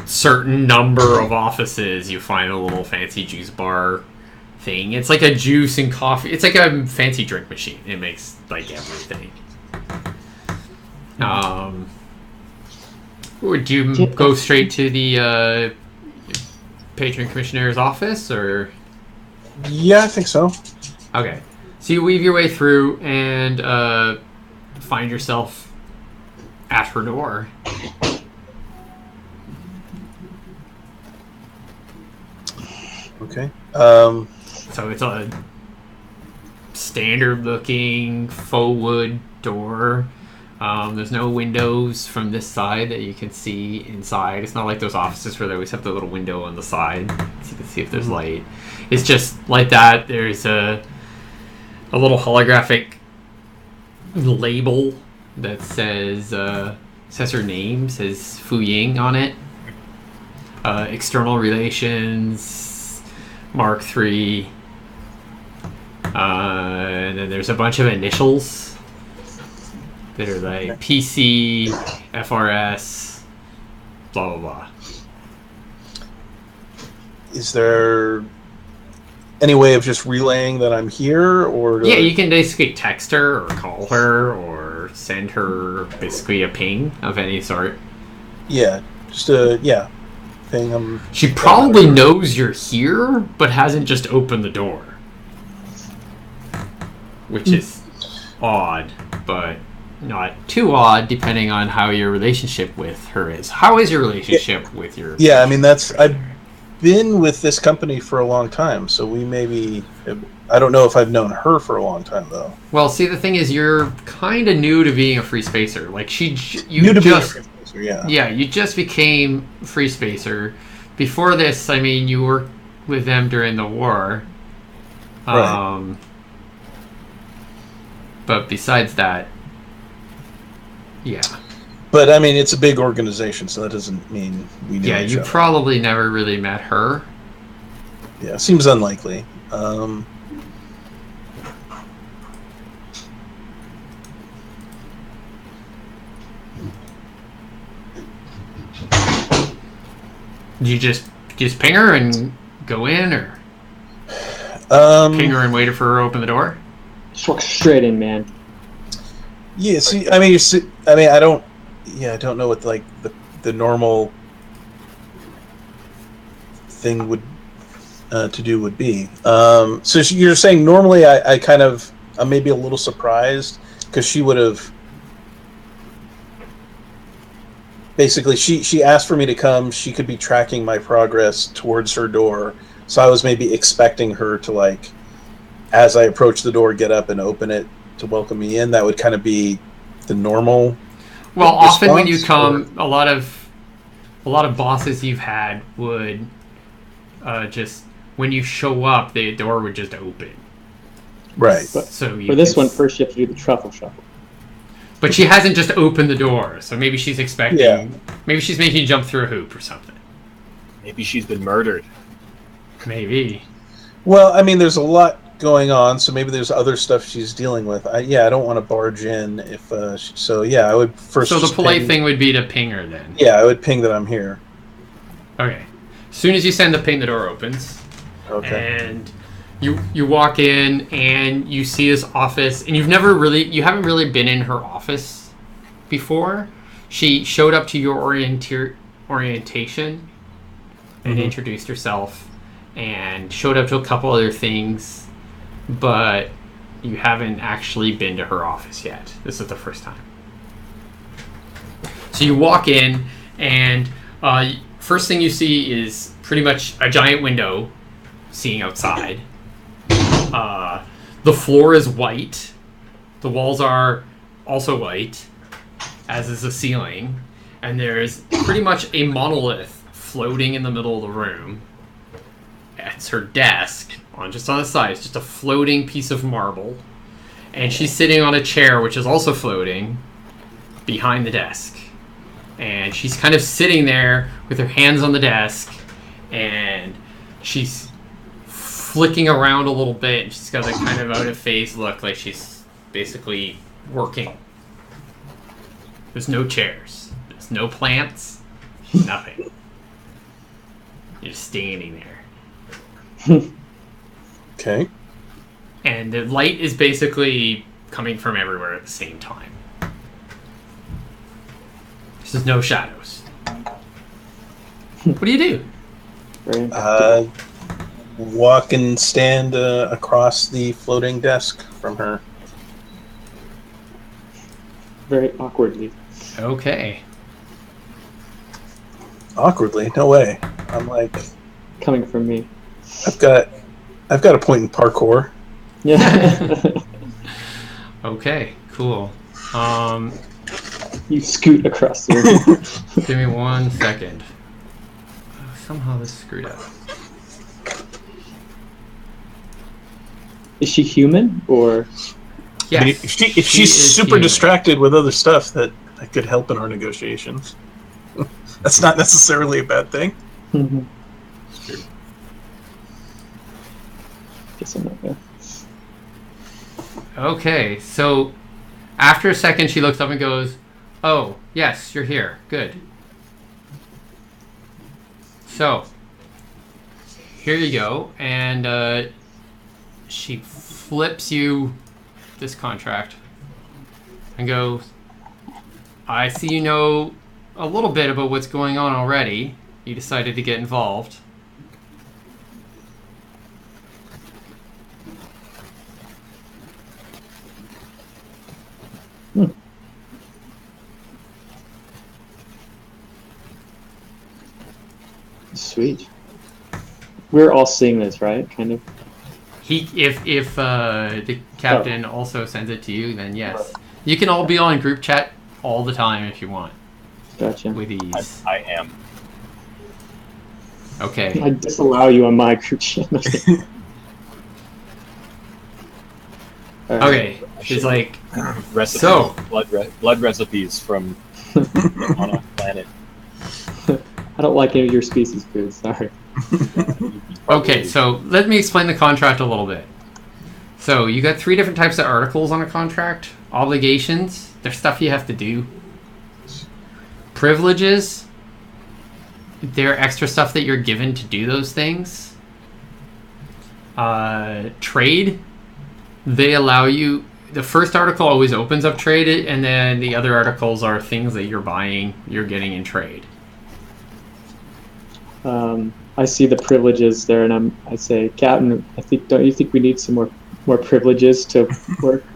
certain number of offices, you find a little fancy juice bar thing. It's like a juice and coffee. It's like a fancy drink machine. It makes like everything. Would you go straight to the patron commissioner's office, or? Yeah, I think so. Okay, so you weave your way through and find yourself at her door. Okay. So it's a standard-looking faux wood door. There's no windows from this side that you can see inside. It's not like those offices where they always have the little window on the side so you can see if there's light. It's just like that. There's a little holographic label that says her name, says Fu Ying on it. External Relations, Mark III. And then there's a bunch of initials that are like PC, FRS, blah, blah, blah. Is there any way of just relaying that I'm here, or Yeah, you can basically text her or call her or send her basically a ping of any sort. Yeah, just ping. She probably knows you're here, but hasn't just opened the door, which is odd, but not too odd depending on how your relationship with her is. How is your relationship with your... Yeah, I mean, I've been with this company for a long time, so we maybe... I don't know if I've known her for a long time, though. Well, see, the thing is, you're kind of new to being a free spacer. Like, New to being a free spacer, yeah. Yeah, you just became free spacer. Before this, I mean, you worked with them during the war. Right. But besides that, yeah. But, I mean, it's a big organization, so that doesn't mean we know each you other. probably never really met her. Yeah, seems unlikely. You just ping her and go in, or ping her and wait for her to open the door? Just walk straight in, man. Yeah, see, I mean, I don't know what, like, the normal thing would be. So you're saying normally I'm maybe a little surprised because she would have basically she asked for me to come. She could be tracking my progress towards her door, so I was maybe expecting her to, like, as I approach the door, get up and open it to welcome me in. That would kind of be the normal. Well, often when you response, come, a lot of bosses you've had would just, when you show up, the door would just open. Right. But So for this one, first you have to do the truffle shuffle. But she hasn't just opened the door, so maybe she's expecting... Yeah. Maybe she's making you jump through a hoop or something. Maybe she's been murdered. Maybe. Well, I mean, there's a lot going on, so maybe there's other stuff she's dealing with. I don't want to barge in if... I would first... So the polite thing would be to ping her then? Yeah, I would ping that I'm here. Okay. As soon as you send the ping, the door opens. Okay. And you walk in and you see this office, and you haven't really been in her office before. She showed up to your orientation and introduced herself and showed up to a couple other things, but you haven't actually been to her office yet. This is the first time. So you walk in, and first thing you see is pretty much a giant window seeing outside. The floor is white. The walls are also white, as is the ceiling. And there's pretty much a monolith floating in the middle of the room. It's her desk, just on the side. It's just a floating piece of marble. And she's sitting on a chair, which is also floating, behind the desk. And she's kind of sitting there with her hands on the desk, and she's flicking around a little bit, and she's got that kind of out of phase look, like she's basically working. There's no chairs. There's no plants. Nothing. You're just standing there. Okay. And the light is basically coming from everywhere at the same time. There's no shadows. What do you do? Very Walk and stand across the floating desk from her. very awkwardly. Okay. Awkwardly? No way. I'm like, Coming from me. I've got a point in parkour. Yeah. Okay, cool. You scoot across the room. Give me 1 second. Somehow this screwed up. Is she human or? Yes. I mean, if she's is super human. distracted with other stuff, that could help in our negotiations. That's not necessarily a bad thing. Guess I'm not there. Okay, so after a second, she looks up and goes, "Oh, yes, you're here. Good. So, here you go." And she flips you this contract and goes, "I see you know a little bit about what's going on already. You decided to get involved. Sweet. We're all seeing this, right? Kind of. If the captain also sends it to you, then yes. You can all be on group chat all the time if you want, Gotcha. with ease. I am. Okay. I disallow you on my group chat. Alright. Okay. She's like, Recipes, So- blood recipes from on a planet. I don't like any of your species food. Sorry. okay, so let me explain the contract a little bit. So you got 3 different types of articles on a contract. Obligations, there's stuff you have to do. Privileges, they're extra stuff that you're given to do those things. Trade, they allow you. The first article always opens up trade, and then the other articles are things that you're buying, you're getting in trade. I see the privileges there, and I say, Captain, don't you think we need some more privileges to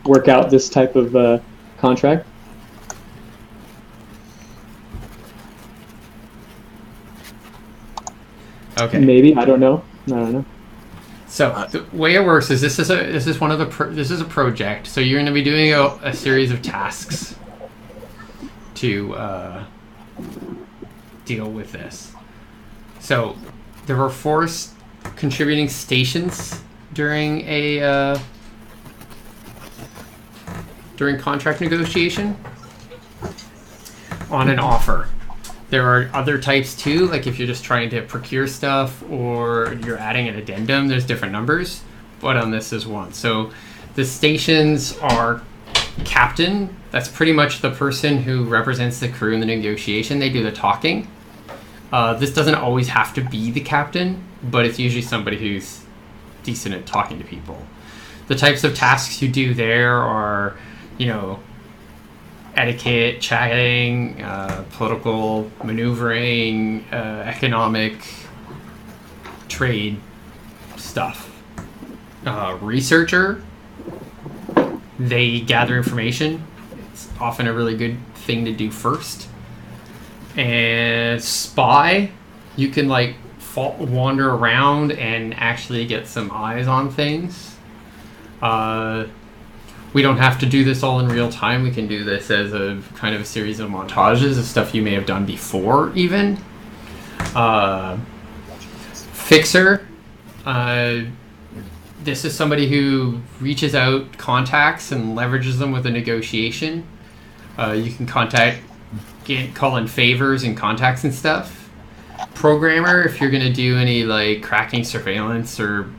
work out this type of contract? Okay. Maybe. I don't know. So the way it works is this is a project. So you're going to be doing a series of tasks to deal with this. So there were 4 contributing stations during during contract negotiation on an offer. There are other types too, like if you're just trying to procure stuff or you're adding an addendum, there's different numbers, but on this is one. So the stations are captain, that's pretty much the person who represents the crew in the negotiation. They do the talking. This doesn't always have to be the captain, but it's usually somebody who's decent at talking to people. The types of tasks you do there are, etiquette, chatting, political maneuvering, economic, trade stuff. Researcher, they gather information. It's often a really good thing to do first. And spy, you can wander around and actually get some eyes on things. We don't have to do this all in real time. We can do this as a kind of a series of montages of stuff you may have done before, even. Fixer. This is somebody who reaches out contacts and leverages them with a negotiation. You can call in favors and contacts and stuff. Programmer, if you're going to do any cracking surveillance or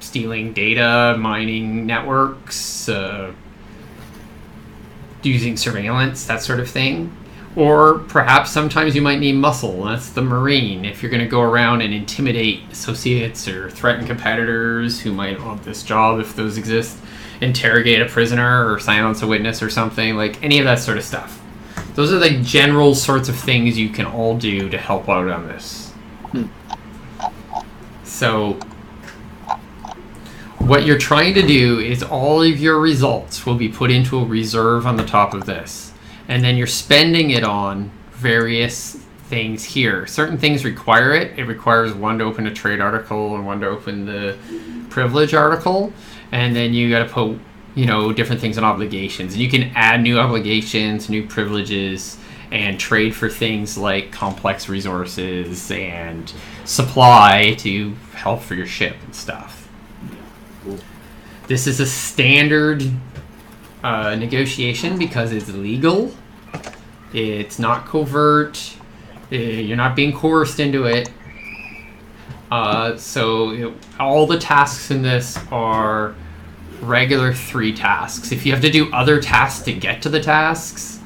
stealing data, mining networks, using surveillance, that sort of thing. Or perhaps sometimes you might need muscle. That's the Marine. If you're going to go around and intimidate associates or threaten competitors who might want this job, if those exist, interrogate a prisoner or silence a witness or something, like any of that sort of stuff. Those are the general sorts of things you can all do to help out on this. So what you're trying to do is all of your results will be put into a reserve on the top of this. And then you're spending it on various things here. Certain things require it. It requires one to open a trade article and one to open the privilege article. And then you got to put, different things on obligations. And you can add new obligations, new privileges, and trade for things like complex resources and supply to help for your ship and stuff. This is a standard negotiation because it's legal. It's not covert. You're not being coerced into it. So all the tasks in this are regular 3 tasks. If you have to do other tasks to get to the tasks,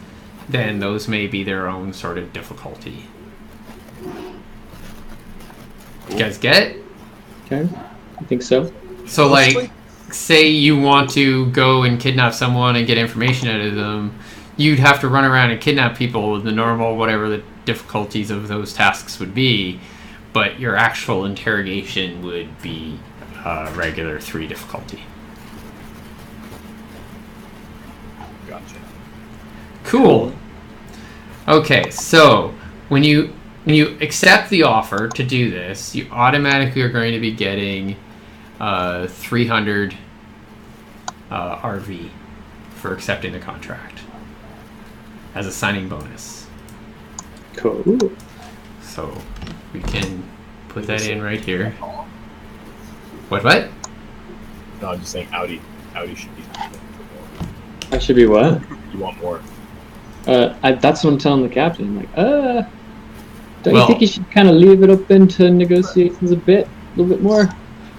then those may be their own sort of difficulty. You guys get it? Okay, I think so. So, like, say you want to go and kidnap someone and get information out of them, you'd have to run around and kidnap people with the normal, whatever the difficulties of those tasks would be, but your actual interrogation would be regular 3 difficulty. Gotcha. Cool. Okay, so when you accept the offer to do this, you automatically are going to be getting 300 RV for accepting the contract as a signing bonus. Cool. So we can put that in right here. What? No, I'm just saying Audi should be. That should be what? You want more? That's what I'm telling the captain. Like, don't Well- you think you should kind of leave it open to negotiations a little bit more?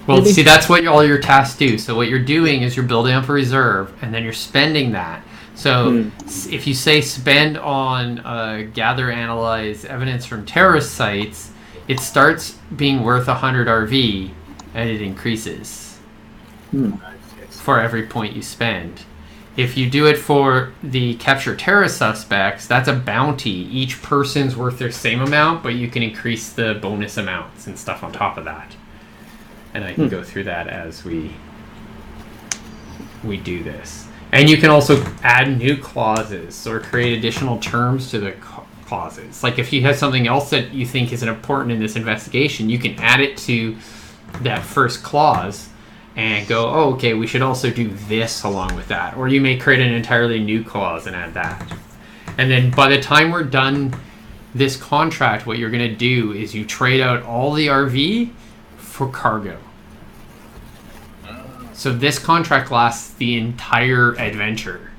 Well, Maybe? see, that's what all your tasks do. So what you're doing is you're building up a reserve, and then you're spending that. So if you say spend on gather, analyze evidence from terrorist sites, it starts being worth 100 RV, and it increases for every point you spend. If you do it for the capture terrorist suspects, that's a bounty. Each person's worth their same amount, but you can increase the bonus amounts and stuff on top of that. And I can go through that as we do this. And you can also add new clauses or create additional terms to the clauses. Like if you have something else that you think is important in this investigation, you can add it to that first clause and go, oh, okay, we should also do this along with that. Or you may create an entirely new clause and add that. And then by the time we're done this contract, what you're going to do is you trade out all the RV for cargo. So this contract lasts the entire adventure.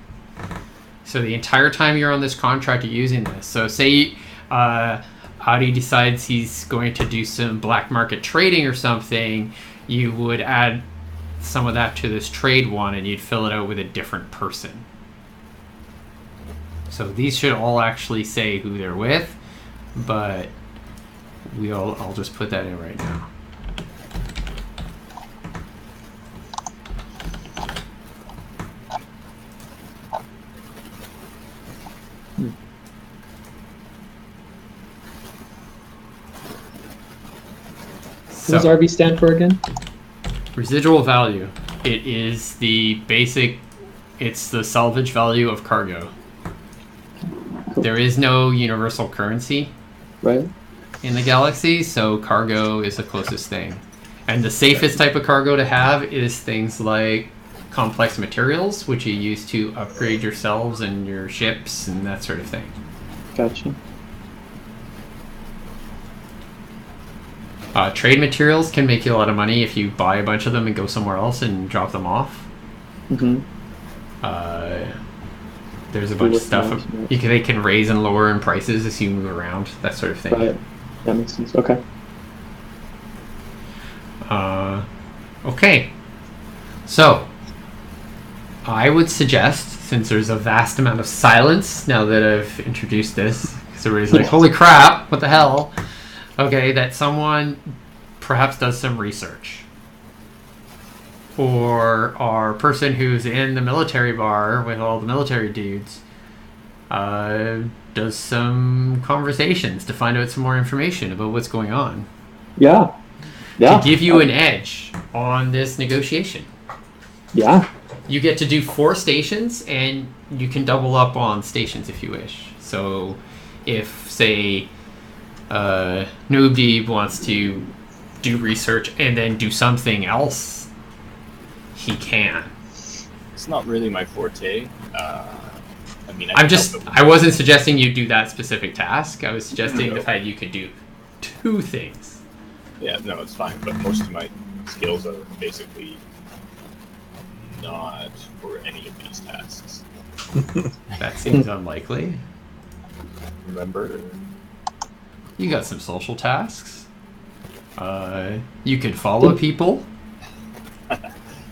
So the entire time you're on this contract, you're using this. So say Audi decides he's going to do some black market trading or something, you would add some of that to this trade one and you'd fill it out with a different person. So these should all actually say who they're with, but I'll just put that in right now. What does RV stand for again? Residual value. It is the basic, it's the salvage value of cargo. There is no universal currency Right. in the galaxy, so cargo is the closest thing. And the safest type of cargo to have is things like complex materials, which you use to upgrade yourselves and your ships and that sort of thing. Gotcha. Trade materials can make you a lot of money if you buy a bunch of them and go somewhere else and drop them off. Mm-hmm. There's a bunch of stuff. Right. They can raise and lower in prices as you move around, that sort of thing. Right. That makes sense. Okay. Okay. So, I would suggest, since there's a vast amount of silence now that I've introduced this, because everybody's like, holy crap, what the hell? Okay, that someone perhaps does some research. Or our person who's in the military bar with all the military dudes does some conversations to find out some more information about what's going on. Yeah. To give you an edge on this negotiation. Yeah. You get to do 4 stations, and you can double up on stations if you wish. So, if, say, Noobdeeb wants to do research and then do something else, he can. It's not really my forte. I mean, I wasn't suggesting you do that specific task. I was suggesting the fact you could do 2 things. Yeah, no, it's fine. But most of my skills are basically not for any of these tasks. That seems unlikely. Remember? You got some social tasks. You could follow people.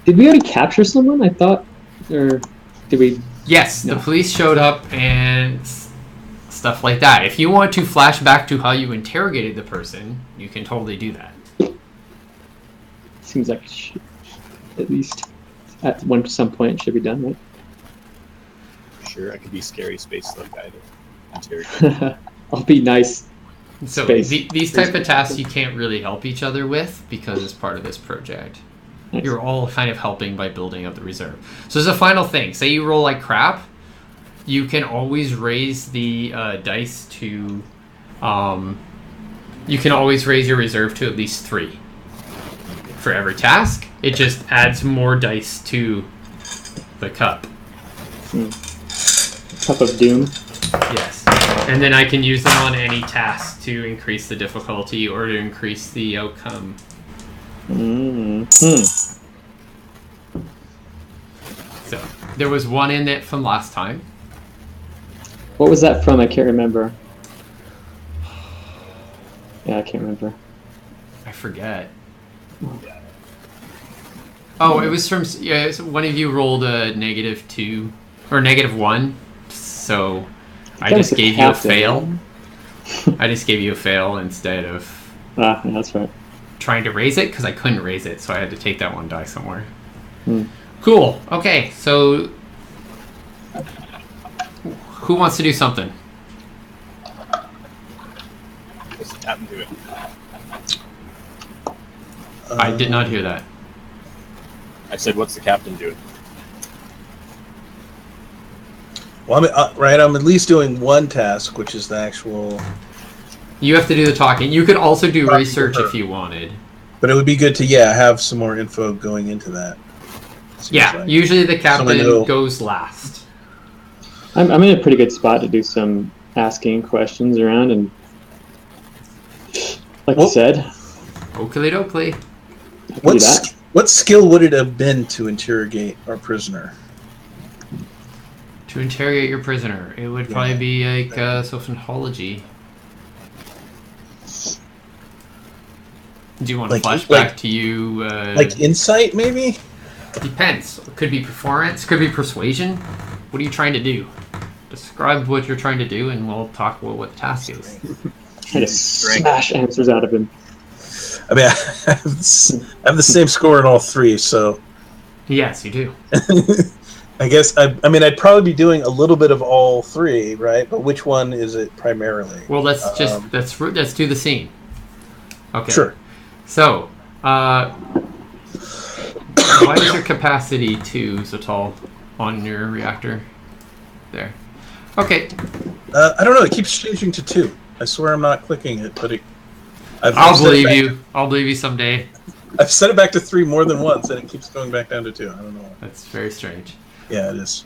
Did we already capture someone? I thought, or did we? Yes, No. the police showed up and stuff like that. If you want to flash back to how you interrogated the person, you can totally do that. Seems like it should, at least at some point it should be done, right? Sure, I could be scary space slug guy to interrogate. I'll be nice. So Space. these type of tasks you can't really help each other with because it's part of this project. Nice. You're all kind of helping by building up the reserve. So there's a final thing. Say you roll like crap, you can always raise the dice to... you can always raise your reserve to at least 3 for every task. It just adds more dice to the cup. Cup of Doom. Yes. And then I can use them on any task to increase the difficulty or to increase the outcome. So, there was one in it from last time. What was that from? I can't remember. Yeah, I can't remember. I forget. Oh, it was from... Yeah, one of you rolled a -2 or -1, so I That was just the gave you a captain. fail. I just gave you a fail instead of Yeah, that's right. trying to raise it because I couldn't raise it, so I had to take that one die somewhere. Hmm. Cool. Okay, so who wants to do something? What's the captain doing? I did not hear that. I said, what's the captain doing? Well, I'm at least doing one task, which is the actual. You have to do the talking. You could also do Talking to research her. if you wanted. But it would be good to have some more info going into that. Seems Yeah, like. usually the captain know. goes last. I'm in a pretty good spot to do some asking questions around, and like Well- you said, Oakley dokley. I can do that. What skill would it have been to interrogate our prisoner? To interrogate your prisoner, it would probably be like sociology. Do you want to flashback to you? Like insight, maybe? Depends. Could be performance. Could be persuasion. What are you trying to do? Describe what you're trying to do, and we'll talk about what the task is. Try to smash answers out of him. I mean, I have the same score in all 3, so Yes, you do. I guess I'd probably be doing a little bit of all 3, right? But which one is it primarily? Well, let's do the scene. Okay. Sure. So, why is your capacity 2 so tall on your reactor? There. Okay. I don't know. It keeps changing to 2. I swear I'm not clicking it, but I'll believe you. I'll believe you someday. I've set it back to 3 more than once, and it keeps going back down to 2. I don't know. That's very strange. Yeah, it is.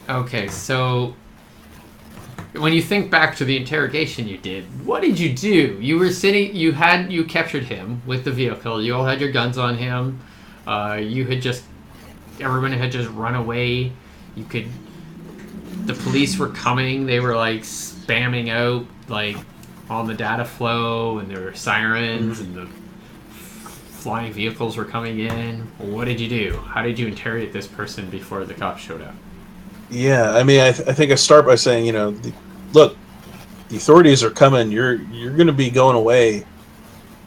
Okay, so when you think back to the interrogation you did, what did you do? You were sitting. You captured him with the vehicle. You all had your guns on him. Everyone had just run away. The police were coming. They were like spamming out like on the data flow, and there were sirens, and the flying vehicles were coming in. What did you do? How did you interrogate this person before the cops showed up? Yeah, I mean, I think I start by saying, look, the authorities are coming. You're going to be going away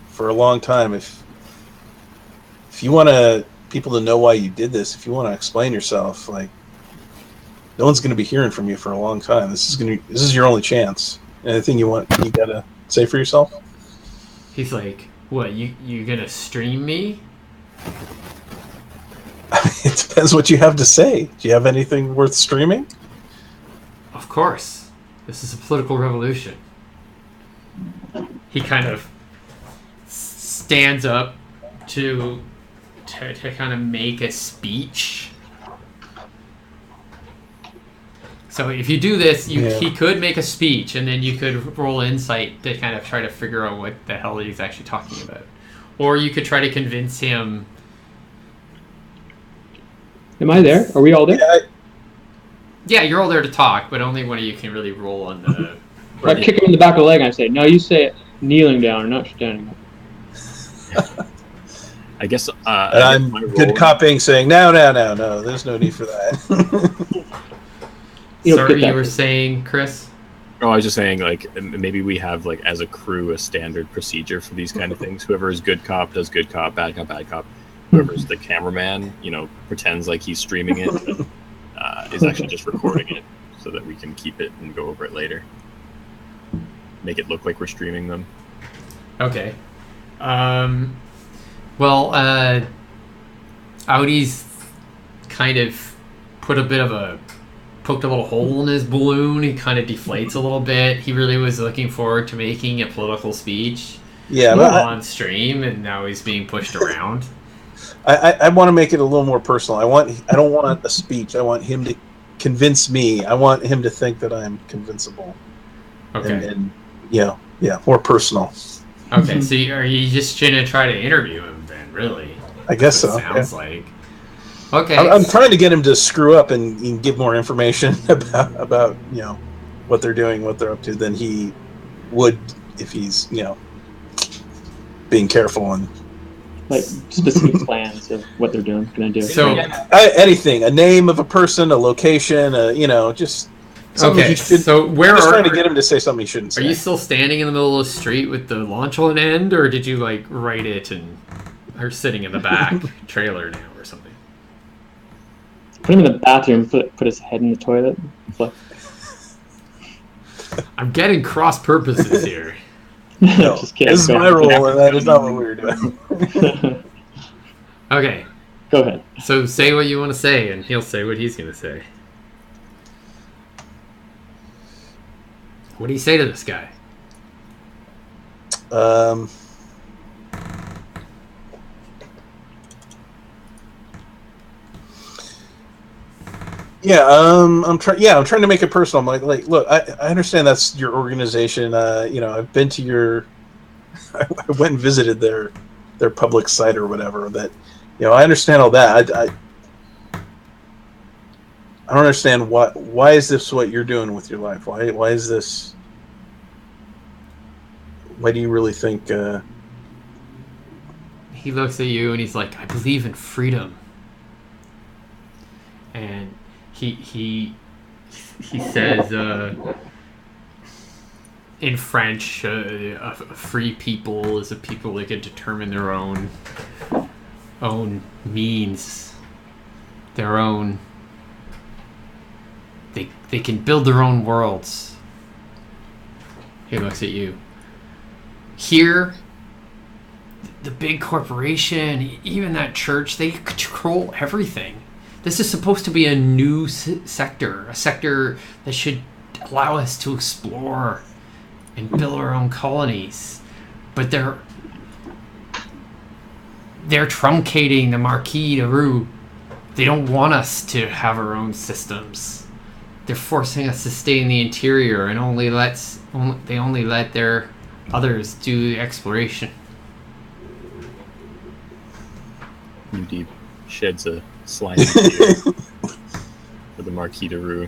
for a long time. If you want people to know why you did this, if you want to explain yourself, like, no one's going to be hearing from you for a long time. This is your only chance. Anything you gotta say for yourself. He's like, what, you gonna stream me? It depends what you have to say. Do you have anything worth streaming? Of course. This is a political revolution. He kind of stands up to kind of make a speech. So if you do this, he could make a speech, and then you could roll insight to kind of try to figure out what the hell he's actually talking about. Or you could try to convince him. Am I there? Are we all there? Yeah, you're all there to talk, but only one of you can really roll on the... I kick him in the back of the leg and I say, no, you say it kneeling down, not standing up. I guess... and I'm good copying, saying, no, there's no need for that. Sorry, you were saying, Chris? Oh, I was just saying, like, maybe we have, like, as a crew, a standard procedure for these kind of things. Whoever is good cop does good cop, bad cop, bad cop. Whoever's the cameraman, pretends like he's streaming it, but is actually just recording it so that we can keep it and go over it later. Make it look like we're streaming them. Okay. Audi's kind of poked a little hole in his balloon. He kind of deflates a little bit. He really was looking forward to making a political speech on stream, and now he's being pushed around. I want to make it a little more personal. I don't want a speech. I want him to convince me. I want him to think that I'm convincible. Okay. And more personal. Okay, so are you just going to try to interview him then, really? I guess so. Sounds like. Okay. I'm trying to get him to screw up and give more information about what they're doing, what they're up to, than he would if he's being careful and like specific plans of what they're going to do. So anything, a name of a person, a location, just something he should. So I'm just trying to get him to say something he shouldn't say. Are you still standing in the middle of the street with the launch on end, or did you like write it and are sitting in the back trailer now or something? Put him in the bathroom. Put his head in the toilet. I'm getting cross purposes here. No, just kidding. This is my role, and that is not what we were doing. Okay. Go ahead. So say what you want to say, and he'll say what he's going to say. What do you say to this guy? I'm trying to make it personal. I'm like, look, I understand that's your organization. I've been to I went and visited their public site or whatever. That, I understand all that. I don't understand why is this what you're doing with your life? Why is this? Why do you really think? He looks at you and he's like, I believe in freedom. And he says in French, a free people is a people that can determine their own means, their own. They can build their own worlds. He looks at you. Here, the big corporation, even that church, they control everything. This is supposed to be a new sector, a sector that should allow us to explore and build our own colonies. But they're truncating the Marquis de Roux. They don't want us to have our own systems. They're forcing us to stay in the interior and they only let their others do the exploration. Deep sheds a slimy tear for the Marquis de Roux.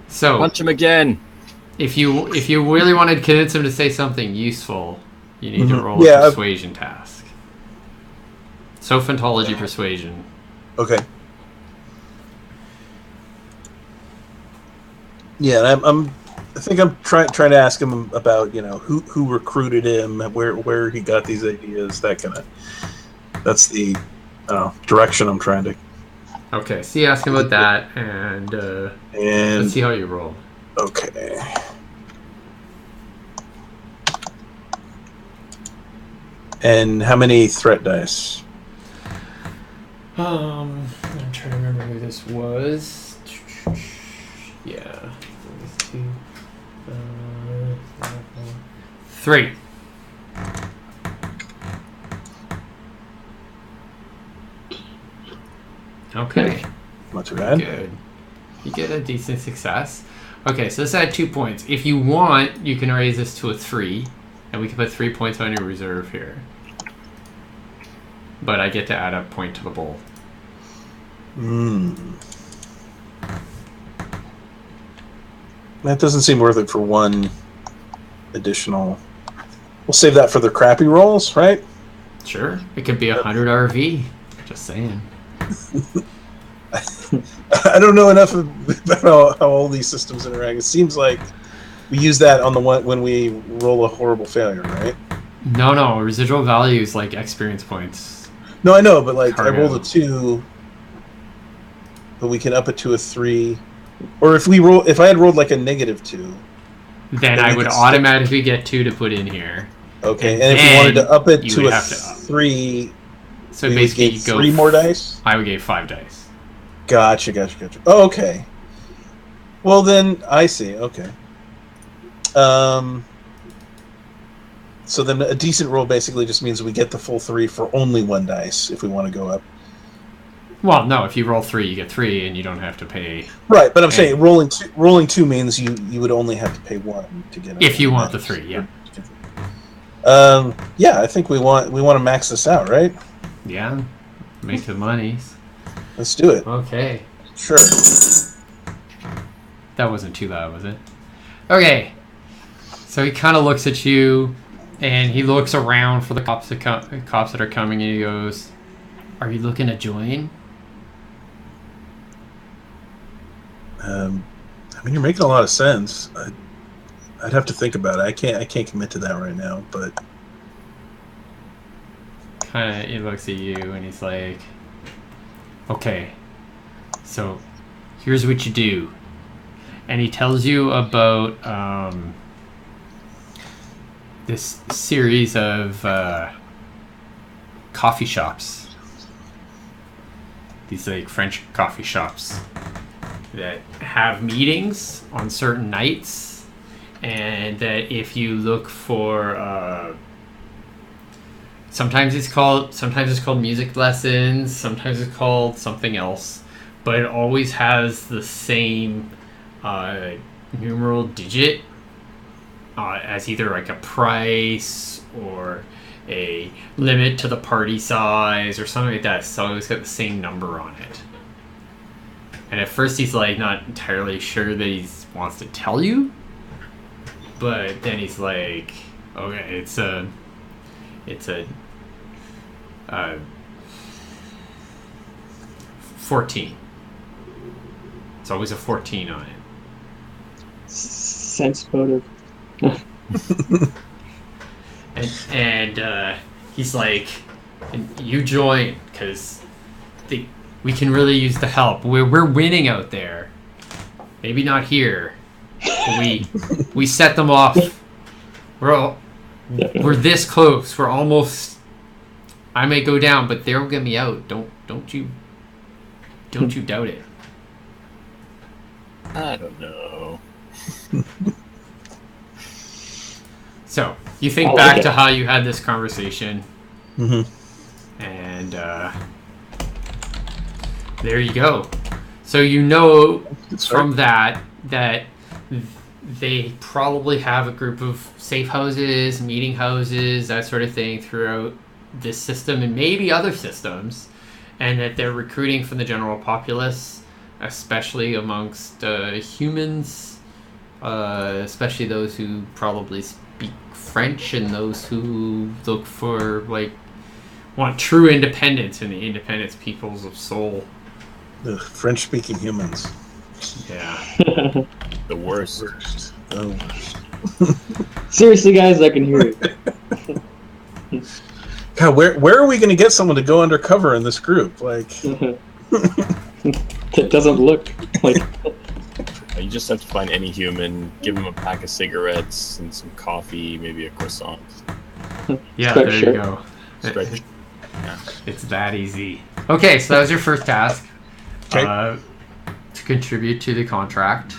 So punch him again. If you really wanted to convince him to say something useful, You need to roll a persuasion task. Sophantology persuasion. Okay. Yeah, I think I'm trying to ask him about who recruited him, where he got these ideas, that kind of. That's the direction I'm trying to. Okay, so you ask him about that, and let's see how you roll. Okay. And how many threat dice? I'm trying to remember who this was. Yeah. 3. Okay. Not too bad. Good. You get a decent success. Okay, so this had 2 points. If you want, you can raise this to a 3, and we can put 3 points on your reserve here. But I get to add a point to the bowl. That doesn't seem worth it for one additional. We'll save that for the crappy rolls, right? Sure. It could be 100 RV. Just saying. I don't know enough about how all these systems interact. It seems like we use that on the one when we roll a horrible failure, right? No. Residual value is like experience points. No, I know, but like Cargo. I rolled a 2, but we can up it to a 3. Or if I had rolled like a -2, then I would automatically get 2 to put in here. Okay, and if you wanted to up it to a 3, so basically you go 3 more dice. I would give 5 dice. Gotcha. Oh, okay. Well, then I see. Okay. So then a decent roll basically just means we get the full 3 for only 1 dice if we want to go up. Well, no. If you roll 3, you get 3, and you don't have to pay. Right, but I'm saying rolling 2 means you would only have to pay 1 to get. If you want the 3, yeah. Yeah, I think we want to max this out, right? Yeah, make the monies. Let's do it. Okay. Sure. That wasn't too loud, was it? Okay. So he kind of looks at you, and he looks around for the cops that are coming, and he goes, "Are you looking to join?" I mean, you're making a lot of sense. I'd have to think about it. I can't commit to that right now, but Kind of, he looks at you, and he's like, "Okay, so here's what you do," and he tells you about this series of coffee shops. These like French coffee shops that have meetings on certain nights, and that if you look for sometimes it's called music lessons, sometimes it's called something else, but it always has the same numeral digit as either like a price or a limit to the party size or something like that. It's always got the same number on it. And at first he's like not entirely sure that he wants to tell you, but then he's like, okay, it's a 14. It's always a 14 on it. Sense motive. and he's like, and you join because we can really use the help. We're winning out there. Maybe not here. But we set them off. We're this close. We're almost. I may go down, but they'll get me out. Don't you doubt it. I don't know. So you think back to how you had this conversation, Mm-hmm. and there you go. So you know from that they probably have a group of safe houses, meeting houses, that sort of thing throughout this system and maybe other systems, and that they're recruiting from the general populace, especially amongst humans, especially those who probably speak French and those who look for, like, want true independence and the independence peoples of Seoul. The French-speaking humans. Yeah. The worst. The worst. Seriously, guys, I can hear you. God, where are we going to get someone to go undercover in this group? Like, It doesn't look like. You just have to find any human, give them a pack of cigarettes and some coffee, maybe a croissant. Yeah, Striped there shirt. you go. Striped- Yeah. It's that easy. Okay, so that was your first task. Okay. To contribute to the contract.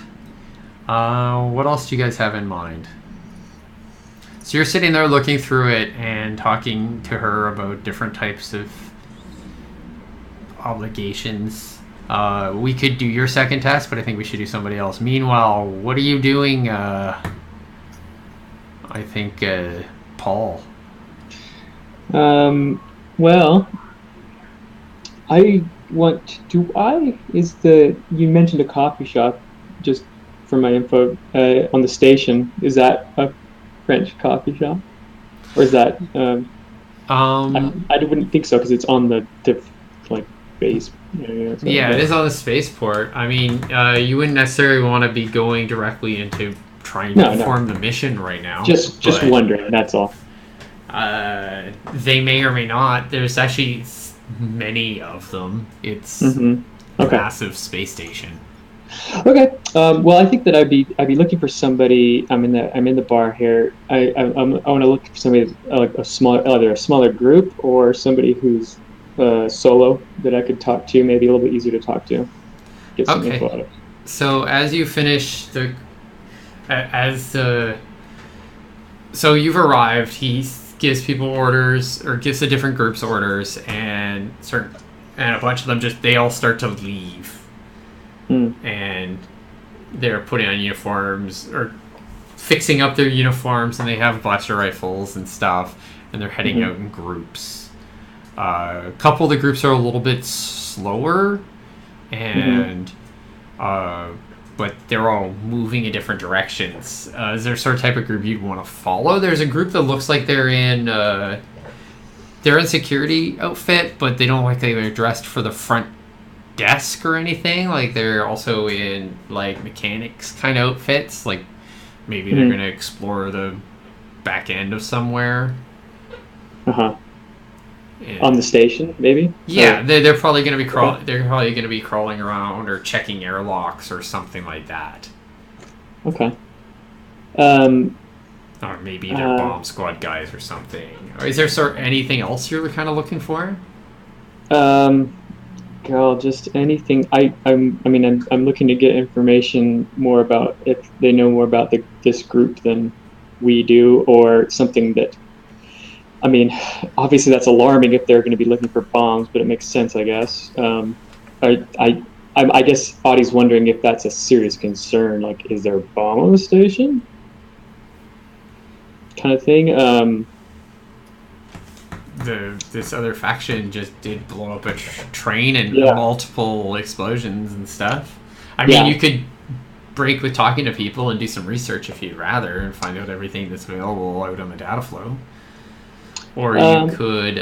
What else do you guys have in mind? So you're sitting there looking through it and talking to her about different types of obligations. We could do your second task, but I think we should do somebody else. Meanwhile, what are you doing? I think Paul. Well, I want. You mentioned a coffee shop, just for my info, on the station. Is that a French coffee shop, or is that? I wouldn't think so because it's on the base area. So Yeah, it is on the spaceport. I mean, you wouldn't necessarily want to be going directly into trying to perform the mission right now. Just wondering. That's all. They may or may not. There's actually many of them. It's Okay. a massive space station. Okay. Well, I think that I'd be looking for somebody. I'm in the bar here. I want to look for somebody like either a smaller group or somebody who's solo that I could talk to. Maybe a little bit easier to talk to. Get some info out of. So as you finish so you've arrived. He gives people orders or gives the different groups orders, and a bunch of them they all start to leave. And they're putting on uniforms or fixing up their uniforms, and they have blaster rifles and stuff, and they're heading out in groups. A couple of the groups are a little bit slower, and but they're all moving in different directions. Is there a sort of type of group you'd want to follow? There's a group that looks like they're in security outfit, but they don't look like they're dressed for the front desk or anything. Like they're also in like mechanics kind of outfits. Like maybe they're going to explore the back end of somewhere. On the station, maybe. Yeah, they're probably going to be crawling. They're probably going to be crawling around or checking airlocks or something like that. Okay. Or maybe they're bomb squad guys or something. Or is there anything else you're kind of looking for? Girl, just anything. I'm looking to get information more about if they know more about this group than we do, or something that. I mean, obviously that's alarming if they're going to be looking for bombs, but it makes sense, I guess. I guess Audie's wondering if that's a serious concern. Like, is there a bomb on the station? Kind of thing. This other faction just did blow up a train and multiple explosions and stuff. I mean, you could break with talking to people and do some research if you'd rather and find out everything that's available out on the data flow. Or you could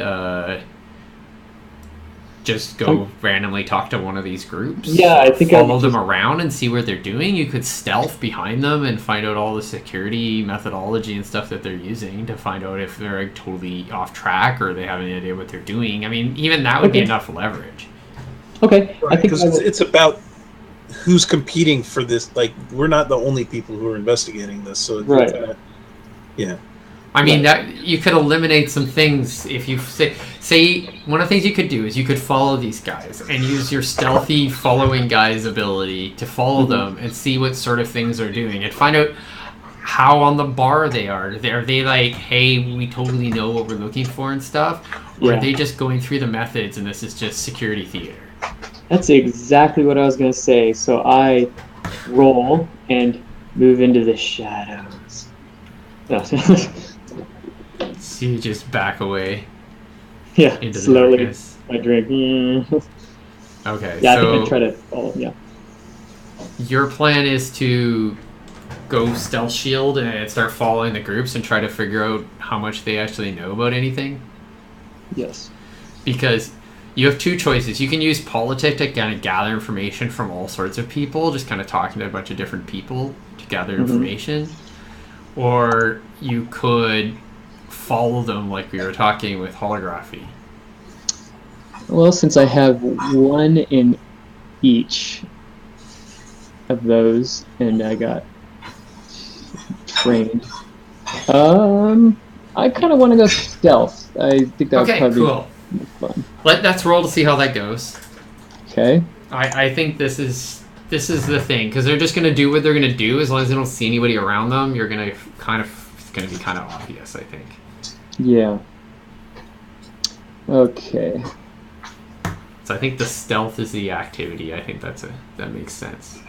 just go randomly talk to one of these groups. Yeah, I think follow them around and see what they're doing. You could stealth behind them and find out all the security methodology and stuff that they're using to find out if they're totally off track or they have any idea what they're doing. I mean, even that would be enough leverage. Okay, right, because it's about who's competing for this. Like, we're not the only people who are investigating this, so it's yeah. I mean, that you could eliminate some things if you say one of the things you could do is you could follow these guys and use your stealthy following guys ability to follow them and see what sort of things they're doing and find out how on the bar they are. Are they like, hey, we totally know what we're looking for and stuff? Or are they just going through the methods and this is just security theater? That's exactly what I was going to say. So I roll and move into the shadows. So you just back away. Yeah, into slowly. The I drink. Okay. Yeah, so I think I try to follow. Yeah. Your plan is to go stealth shield and start following the groups and try to figure out how much they actually know about anything? Yes. Because you have two choices. You can use politic to kind of gather information from all sorts of people, just kind of talking to a bunch of different people to gather information. Or you could follow them like we were talking with holography. Well, since I have one in each of those, and I got trained, I kind of want to go stealth. I think that would probably be fun. Let's roll to see how that goes. Okay. I think this is the thing, because they're just going to do what they're going to do as long as they don't see anybody around them. You're going to it's going to be kind of obvious, I think. Yeah. Okay. So I think the stealth is the activity. I think that makes sense.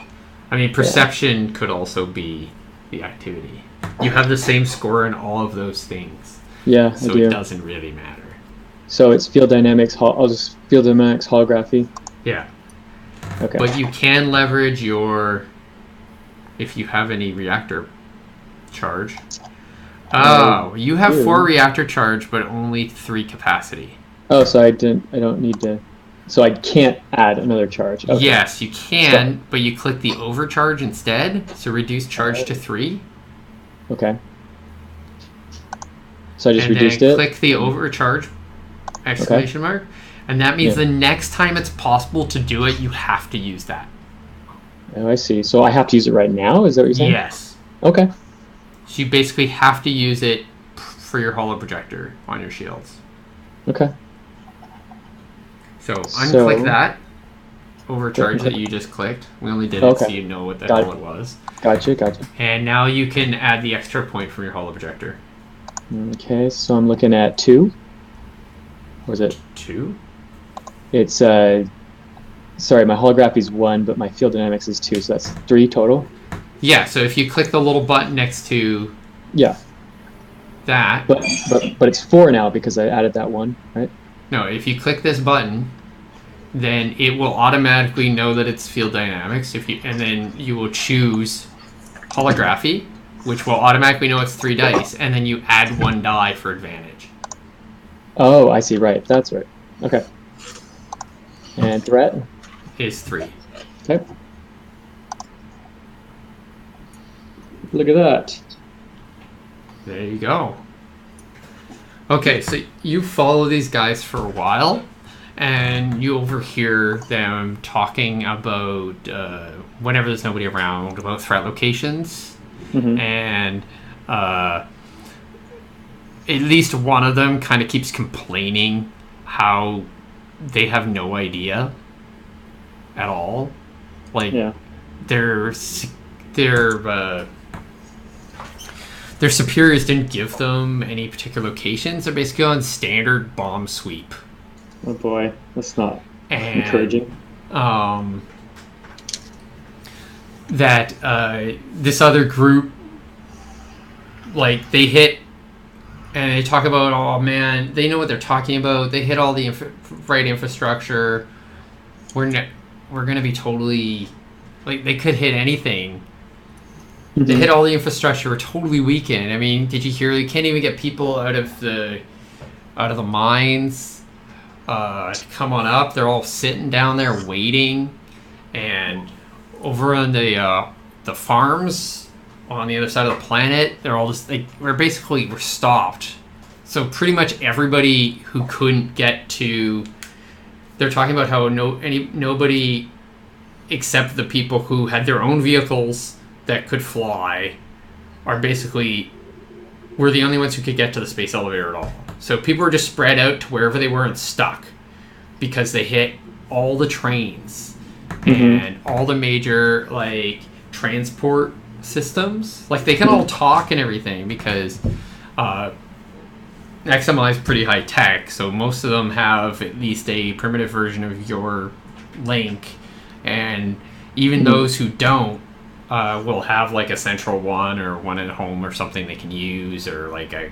I mean, perception could also be the activity. You have the same score in all of those things. Yeah, so I do. It doesn't really matter. So it's field dynamics. I'll just field dynamics holography. Yeah. Okay. But you can leverage if you have any reactor charge. Oh, you have 4 reactor charge, but only 3 capacity. Oh, so I don't need to. So I can't add another charge. Okay. Yes, you can, but you click the overcharge instead. So reduce charge to 3. Okay. So I just and reduced then it. Click the overcharge exclamation mark, and that means the next time it's possible to do it, you have to use that. Oh, I see. So I have to use it right now? Is that what you're saying? Yes. Okay. So you basically have to use it for your holo projector on your shields. Okay. So unclick that overcharge that you just clicked. We only did it so you know what the hell it was. Gotcha. And now you can add the extra point from your holo projector. Okay, so I'm looking at 2. Or is it 2? It's sorry, my holography is 1, but my field dynamics is 2, so that's 3 total. Yeah, so if you click the little button next to that, but it's 4 now because I added that 1, right? No, if you click this button, then it will automatically know that it's field dynamics. And then you will choose holography, which will automatically know it's 3 dice, and then you add 1 die for advantage. Oh, I see. Right, that's right. Okay. And threat is 3. Okay. Look at that. There you go. Okay, so you follow these guys for a while, and you overhear them talking about, whenever there's nobody around, about threat locations. And at least one of them kind of keeps complaining how they have no idea at all. Like, their superiors didn't give them any particular locations. They're basically on standard bomb sweep. Oh boy, that's not encouraging. This other group, like, they hit, and they talk about, oh man, they know what they're talking about. They hit all the right infrastructure. We're going to be totally, like, they could hit anything. They hit all the infrastructure. We're totally weakened. I mean, did you hear? You can't even get people out of the mines to come on up. They're all sitting down there waiting, and over on the farms on the other side of the planet, they're all just like we're stopped. So pretty much everybody who couldn't get to, they're talking about how nobody except the people who had their own vehicles that could fly we're the only ones who could get to the space elevator at all. So people were just spread out to wherever they were and stuck because they hit all the trains and all the major like transport systems. Like they can all talk and everything because XMI is pretty high tech, so most of them have at least a primitive version of your link, and even those who don't will have like a central one or one at home or something they can use, or like a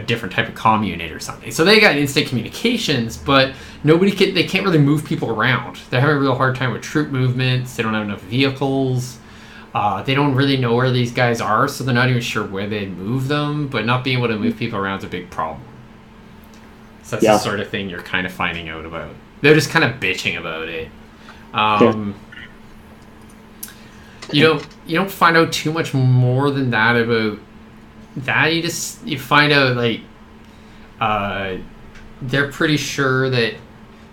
different type of comm unit or something. So they got instant communications, but they can't really move people around. They're having a real hard time with troop movements. They don't have enough vehicles. They don't really know where these guys are, so they're not even sure where they'd move them, but not being able to move people around is a big problem. So that's the sort of thing you're kind of finding out about. They're just kind of bitching about it. You don't find out too much more than that about that. You find out like they're pretty sure that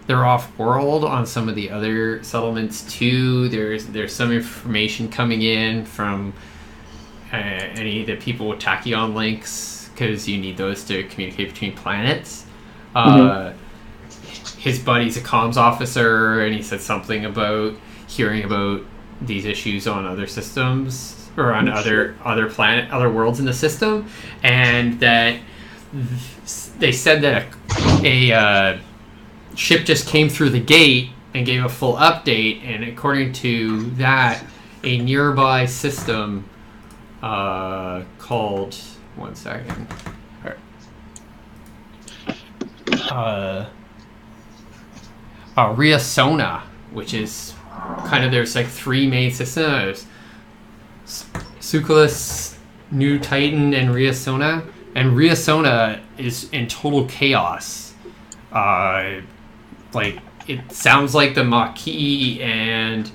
they're off world on some of the other settlements too. There's some information coming in from any of the people with tachyon links, because you need those to communicate between planets. His buddy's a comms officer, and he said something about hearing about these issues on other systems or on other worlds in the system, and that they said that a ship just came through the gate and gave a full update, and according to that, a nearby system called Riasona, which is kind of, there's like three main systems: Succulus, New Titan, and Riasona. And Riasona is in total chaos. Like, it sounds like the Maquis and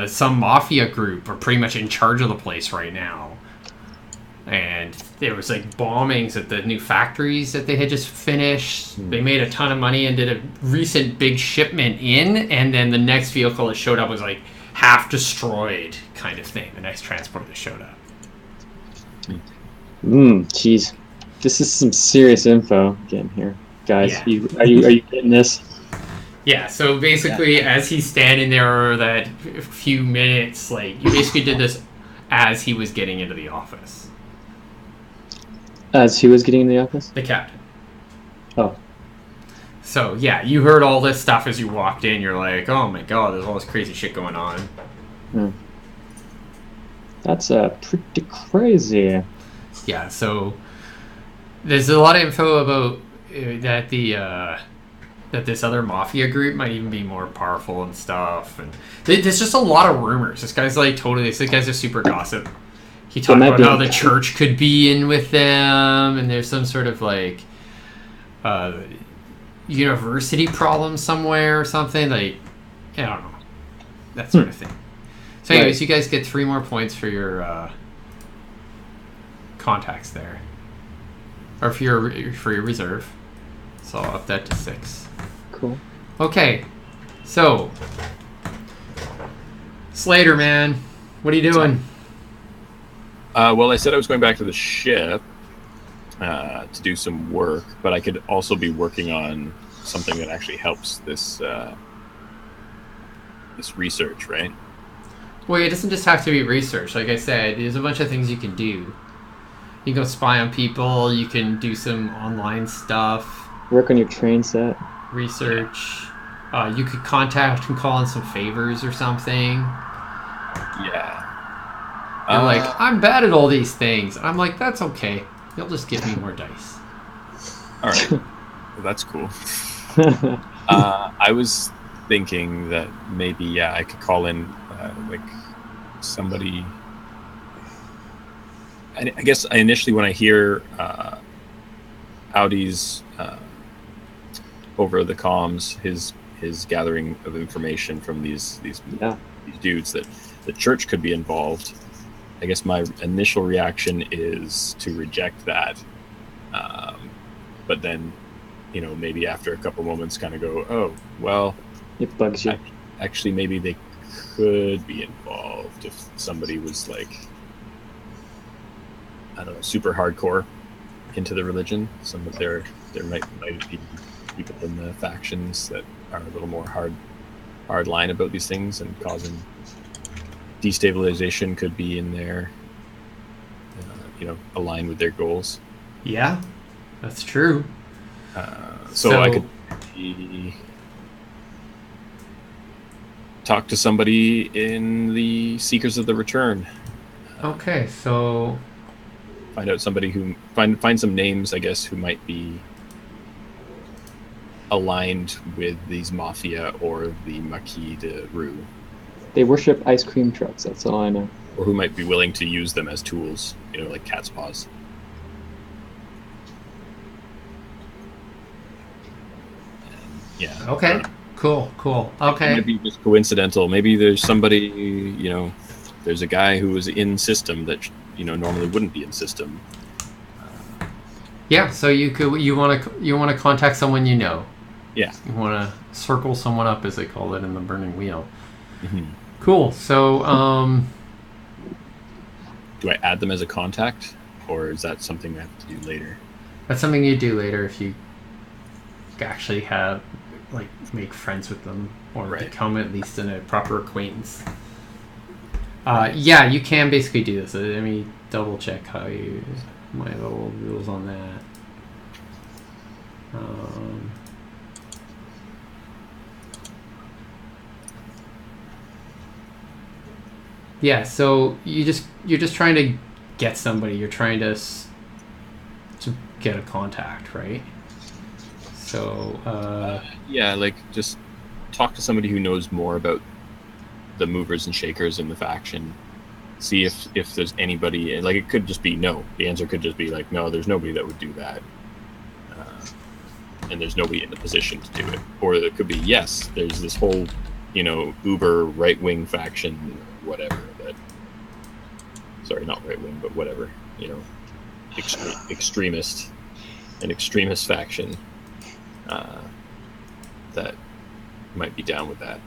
some mafia group are pretty much in charge of the place right now. And there was like bombings at the new factories that they had just finished. They made a ton of money and did a recent big shipment in, and then the next vehicle that showed up was like half destroyed kind of thing. The next transport that showed up. Jeez. This is some serious info getting here. Guys, Yeah. Are you getting this? Yeah, so basically, as he's standing there that few minutes, like, you basically did this as he was getting into the office. As he was getting in the office? The captain. Oh. So, yeah, you heard all this stuff as you walked in. You're like, oh my god, there's all this crazy shit going on. That's pretty crazy. Yeah, so there's a lot of info about that that this other mafia group might even be more powerful and stuff. And there's just a lot of rumors. This guy's like this guy's a super gossip. He talked about how the church could be in with them, and there's some sort of like university problem somewhere or something. Like, I don't know, that sort of thing. So anyways, you guys get 3 more points for your contacts there, or for your reserve. So I'll up that to 6. Cool. Okay, so Slater, man, what are you doing? Well, I said I was going back to the ship to do some work, but I could also be working on something that actually helps this this research, right? Well, it doesn't just have to be research. Like I said, there's a bunch of things you can do. You can go spy on people. You can do some online stuff. Work on your train set. Research. You could contact and call in some favors or something. Yeah. You're like, I'm bad at all these things. I'm like, that's okay. You'll just give me more dice. All right. Well, that's cool. I was thinking that maybe, I could call in like somebody. I guess initially when I hear Audi's over the comms, his gathering of information from these dudes that the church could be involved, I guess my initial reaction is to reject that, but then, maybe after a couple moments, kind of go, oh well, it bugs you. Actually, maybe they could be involved if somebody was like, I don't know, super hardcore into the religion. Some of there might be people in the factions that are a little more hard line about these things and causing destabilization could be in there, align with their goals. Yeah, that's true. So I could talk to somebody in the Seekers of the Return. Okay, so find out somebody who find some names, I guess, who might be aligned with these mafia or the Maquis de Rue. They worship ice cream trucks. That's all I know. or who might be willing to use them as tools, like cat's paws. Yeah. Okay. Cool. Okay. It might be just coincidental. Maybe there's somebody, there's a guy who was in system that, normally wouldn't be in system. Yeah. So you want to contact someone you know. Yeah. You want to circle someone up, as they call it in the Burning Wheel. Mm-hmm. Cool. So do I add them as a contact, or is that something I have to do later? that's something you do later if you actually have make friends with them, or become at least a proper acquaintance. Yeah, you can basically do this. Let me double check how my little rules on that. Yeah, so you're just trying to get somebody. You're trying to get a contact, right? So yeah, just talk to somebody who knows more about the movers and shakers in the faction. See if there's anybody. It could just be no. The answer could just be no. There's nobody that would do that, and there's nobody in the position to do it. Or it could be yes. There's this whole uber right wing faction, whatever. Sorry, not right wing, but whatever. Extremist faction that might be down with that.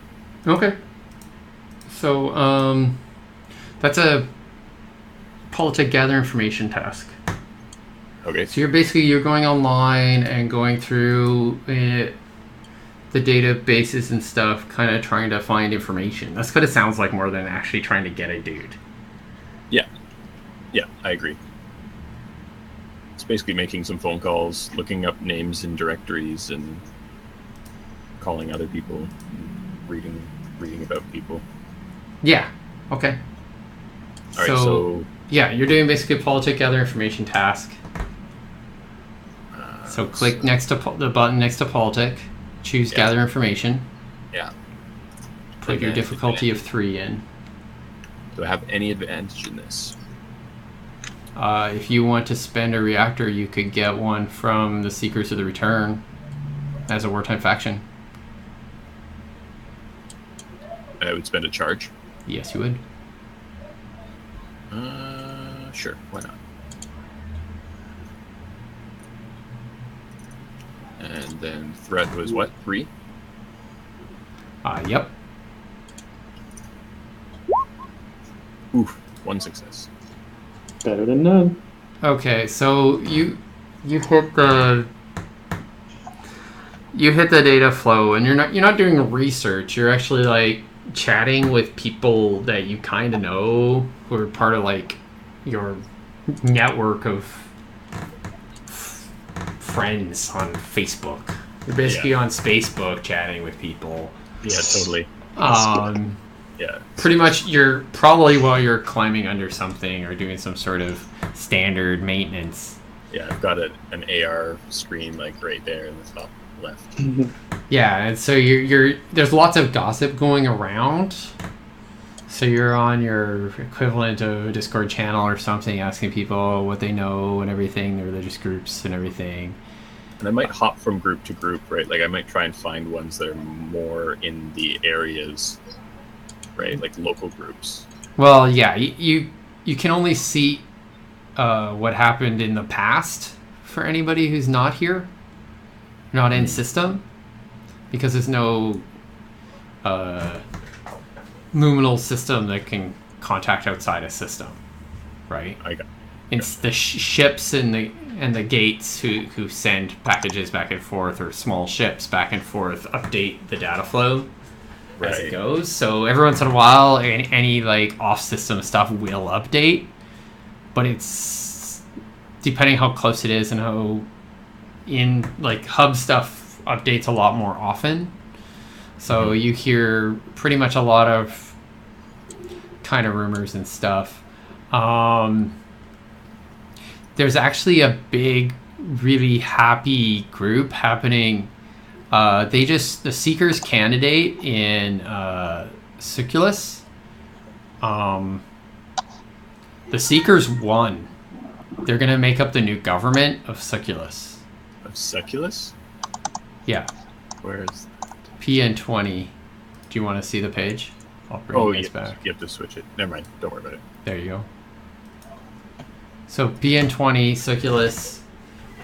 Okay. So that's a politic gather information task. Okay. So you're going online and going through the databases and stuff, kind of trying to find information. That's what it sounds like, more than actually trying to get a dude. Yeah, I agree. It's basically making some phone calls, looking up names in directories, and calling other people, and reading about people. Yeah. Okay. All right. So yeah, you're doing basically a politic gather information task. So click next to the button next to politic, choose gather information. Yeah. Put your difficulty of 3 in. Do I have any advantage in this? If you want to spend a reactor, you could get one from the Seekers of the Return as a wartime faction. I would spend a charge? Yes, you would. Sure, why not? And then threat was what? 3? Yep. Oof, 1 success. Better than none. Okay, so you hit the data flow, and you're not doing research. You're actually chatting with people that you kind of know, who are part of your network of friends on Facebook. You're basically on Facebook chatting with people. Yeah, totally. Yeah. Pretty much, you're probably while you're climbing under something or doing some sort of standard maintenance. Yeah, I've got an AR screen right there in the top left. Yeah, and so there's lots of gossip going around. So you're on your equivalent of a Discord channel or something, asking people what they know and everything, their religious groups and everything. And I might hop from group to group, right? I might try and find ones that are more in the areas, right? Local groups. Well, yeah, you can only see what happened in the past for anybody who's not here, not in system, because there's no luminal system that can contact outside a system, right? It's the ships and the gates who send packages back and forth, or small ships back and forth, update the data flow as it goes. So every once in a while, any off-system stuff will update, but it's depending how close it is and how hub stuff updates a lot more often. So you hear pretty much a lot of kind of rumors and stuff. There's actually a big, really happy group happening. The Seekers candidate in Auspicious The Seekers won. They're going to make up the new government of Succulus. Of Succulus? Yeah. Where's PN20. Do you want to see the page? I'll bring you guys back. You have to switch it. Never mind. Don't worry about it. There you go. So PN20, Succulus,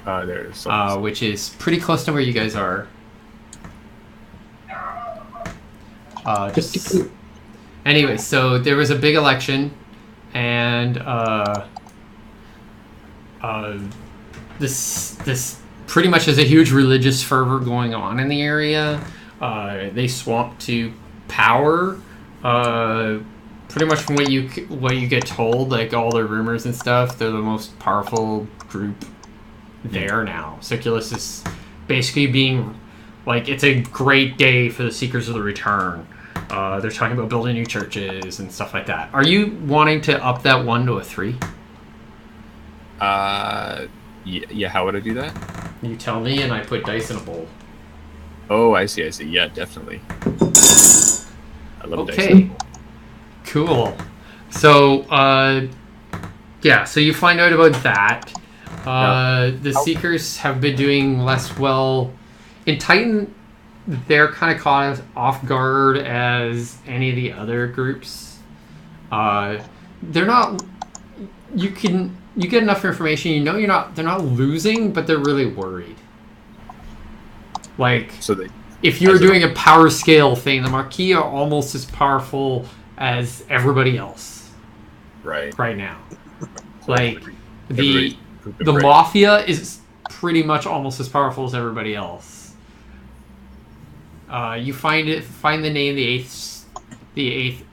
there's which is pretty close to where you guys are. Anyway, so there was a big election, and this pretty much is a huge religious fervor going on in the area. They swamped to power. Pretty much from what you get told, like all the rumors and stuff, they're the most powerful group there now. Succulus is basically being like, it's a great day for the Seekers of the Return. They're talking about building new churches and stuff like that. Are you wanting to up that 1 to a 3? Yeah. How would I do that? You tell me, and I put dice in a bowl. Oh, I see. Yeah, definitely. I love dice. Okay. Cool. So, so you find out about that. The Seekers have been doing less well. In Titan, they're kind of caught off guard as any of the other groups. They're not. You get enough information. You know they're not losing, but they're really worried. Like, if you're doing a power scale thing, the Marquis are almost as powerful as everybody else. Right now. Like, the Mafia is pretty much almost as powerful as everybody else. You find the name, the eighth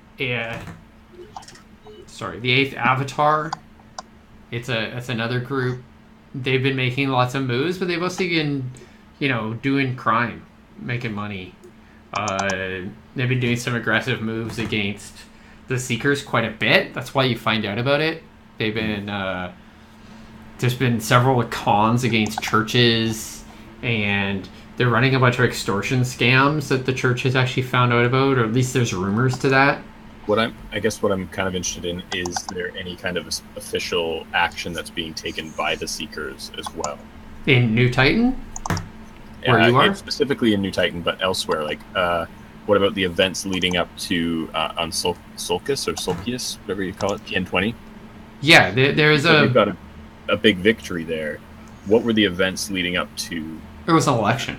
Avatar. It's another group. They've been making lots of moves, but they've mostly been, doing crime, making money. They've been doing some aggressive moves against the Seekers quite a bit. That's why you find out about it. They've been there's been several cons against churches, and they're running a bunch of extortion scams that the church has actually found out about, or at least there's rumors to that. What I'm kind of interested in is there any kind of official action that's being taken by the Seekers as well? In New Titan? Where you are? Specifically in New Titan, but elsewhere. Like, what about the events leading up to on Sulcus or Sulcius, whatever you call it, PN20? Yeah, there's we've got a big victory there. What were the events leading up to? It was an election.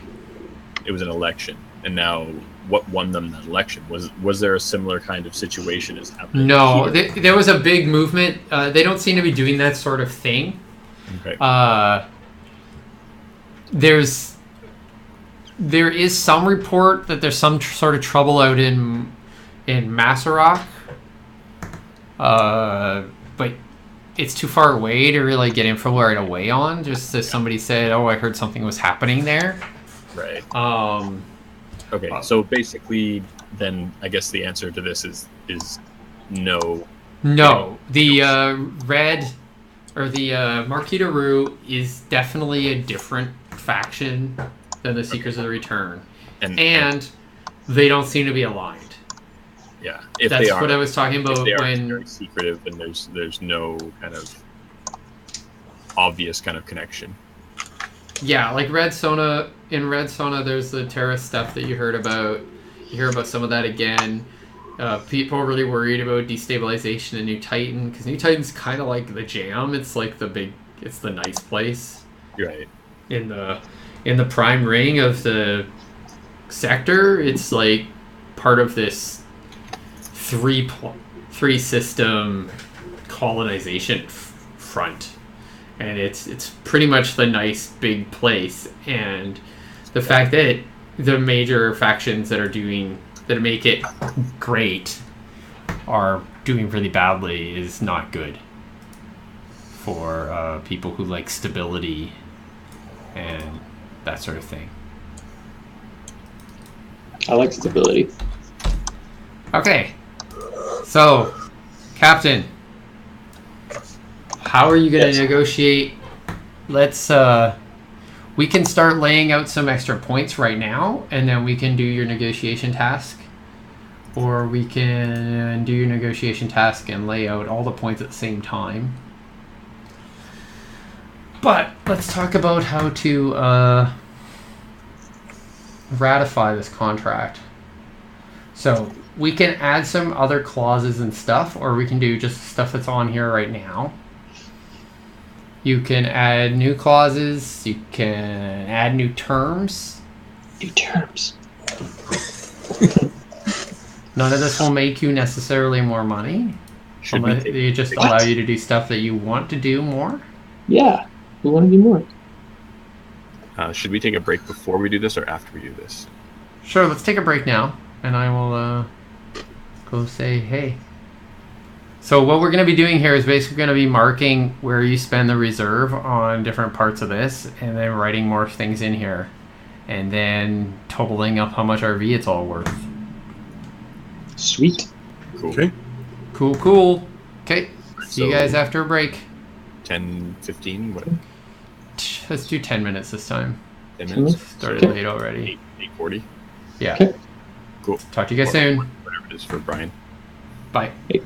It was an election, and now what won them that election? Was there a similar kind of situation as happening? No, there was a big movement. They don't seem to be doing that sort of thing. Okay. There is some report that there's some sort of trouble out in Masarok, but it's too far away to really get info right away on. Just as somebody said, "Oh, I heard something was happening there." Right. Okay, so basically, then I guess the answer to this is no. No, the Red or the Marquis de Rue is definitely a different faction than the Seekers of the Return, and they don't seem to be aligned. Yeah, that's what I was talking about. If they when very secretive, and there's no kind of obvious kind of connection. Yeah, like Red Sona. In Red Sona, there's the terrorist stuff that you heard about. You hear about some of that again. People are really worried about destabilization in New Titan, because New Titan's kind of like the jam. It's like it's the nice place. Right. In the prime ring of the sector, it's like part of this three system colonization front. And it's pretty much the nice big place, and the fact that the major factions that make it great are doing really badly is not good for people who like stability and that sort of thing. I like stability. Okay, so Captain, how are you going to negotiate? Let's we can start laying out some extra points right now, and then we can do your negotiation task. Or we can do your negotiation task and lay out all the points at the same time. But let's talk about how to ratify this contract. So we can add some other clauses and stuff, or we can do just stuff that's on here right now. You can add new clauses. You can add new terms. New terms. None of this will make you necessarily more money. They just allow you to do stuff that you want to do more. Yeah, we want to do more. Should we take a break before we do this or after we do this? Sure, let's take a break now, and I will go say hey. So what we're going to be doing here is basically going to be marking where you spend the reserve on different parts of this, and then writing more things in here, and then totaling up how much RV it's all worth. Sweet. Cool. Okay. Cool. Okay, see you So- guys after a break. 10, 15, what? Let's do 10 minutes this time. 10 10 minutes? Started Okay. late already. 8:40. Yeah. Okay. Cool. Talk to you guys soon. Whatever it is for Brian. Bye. Hey.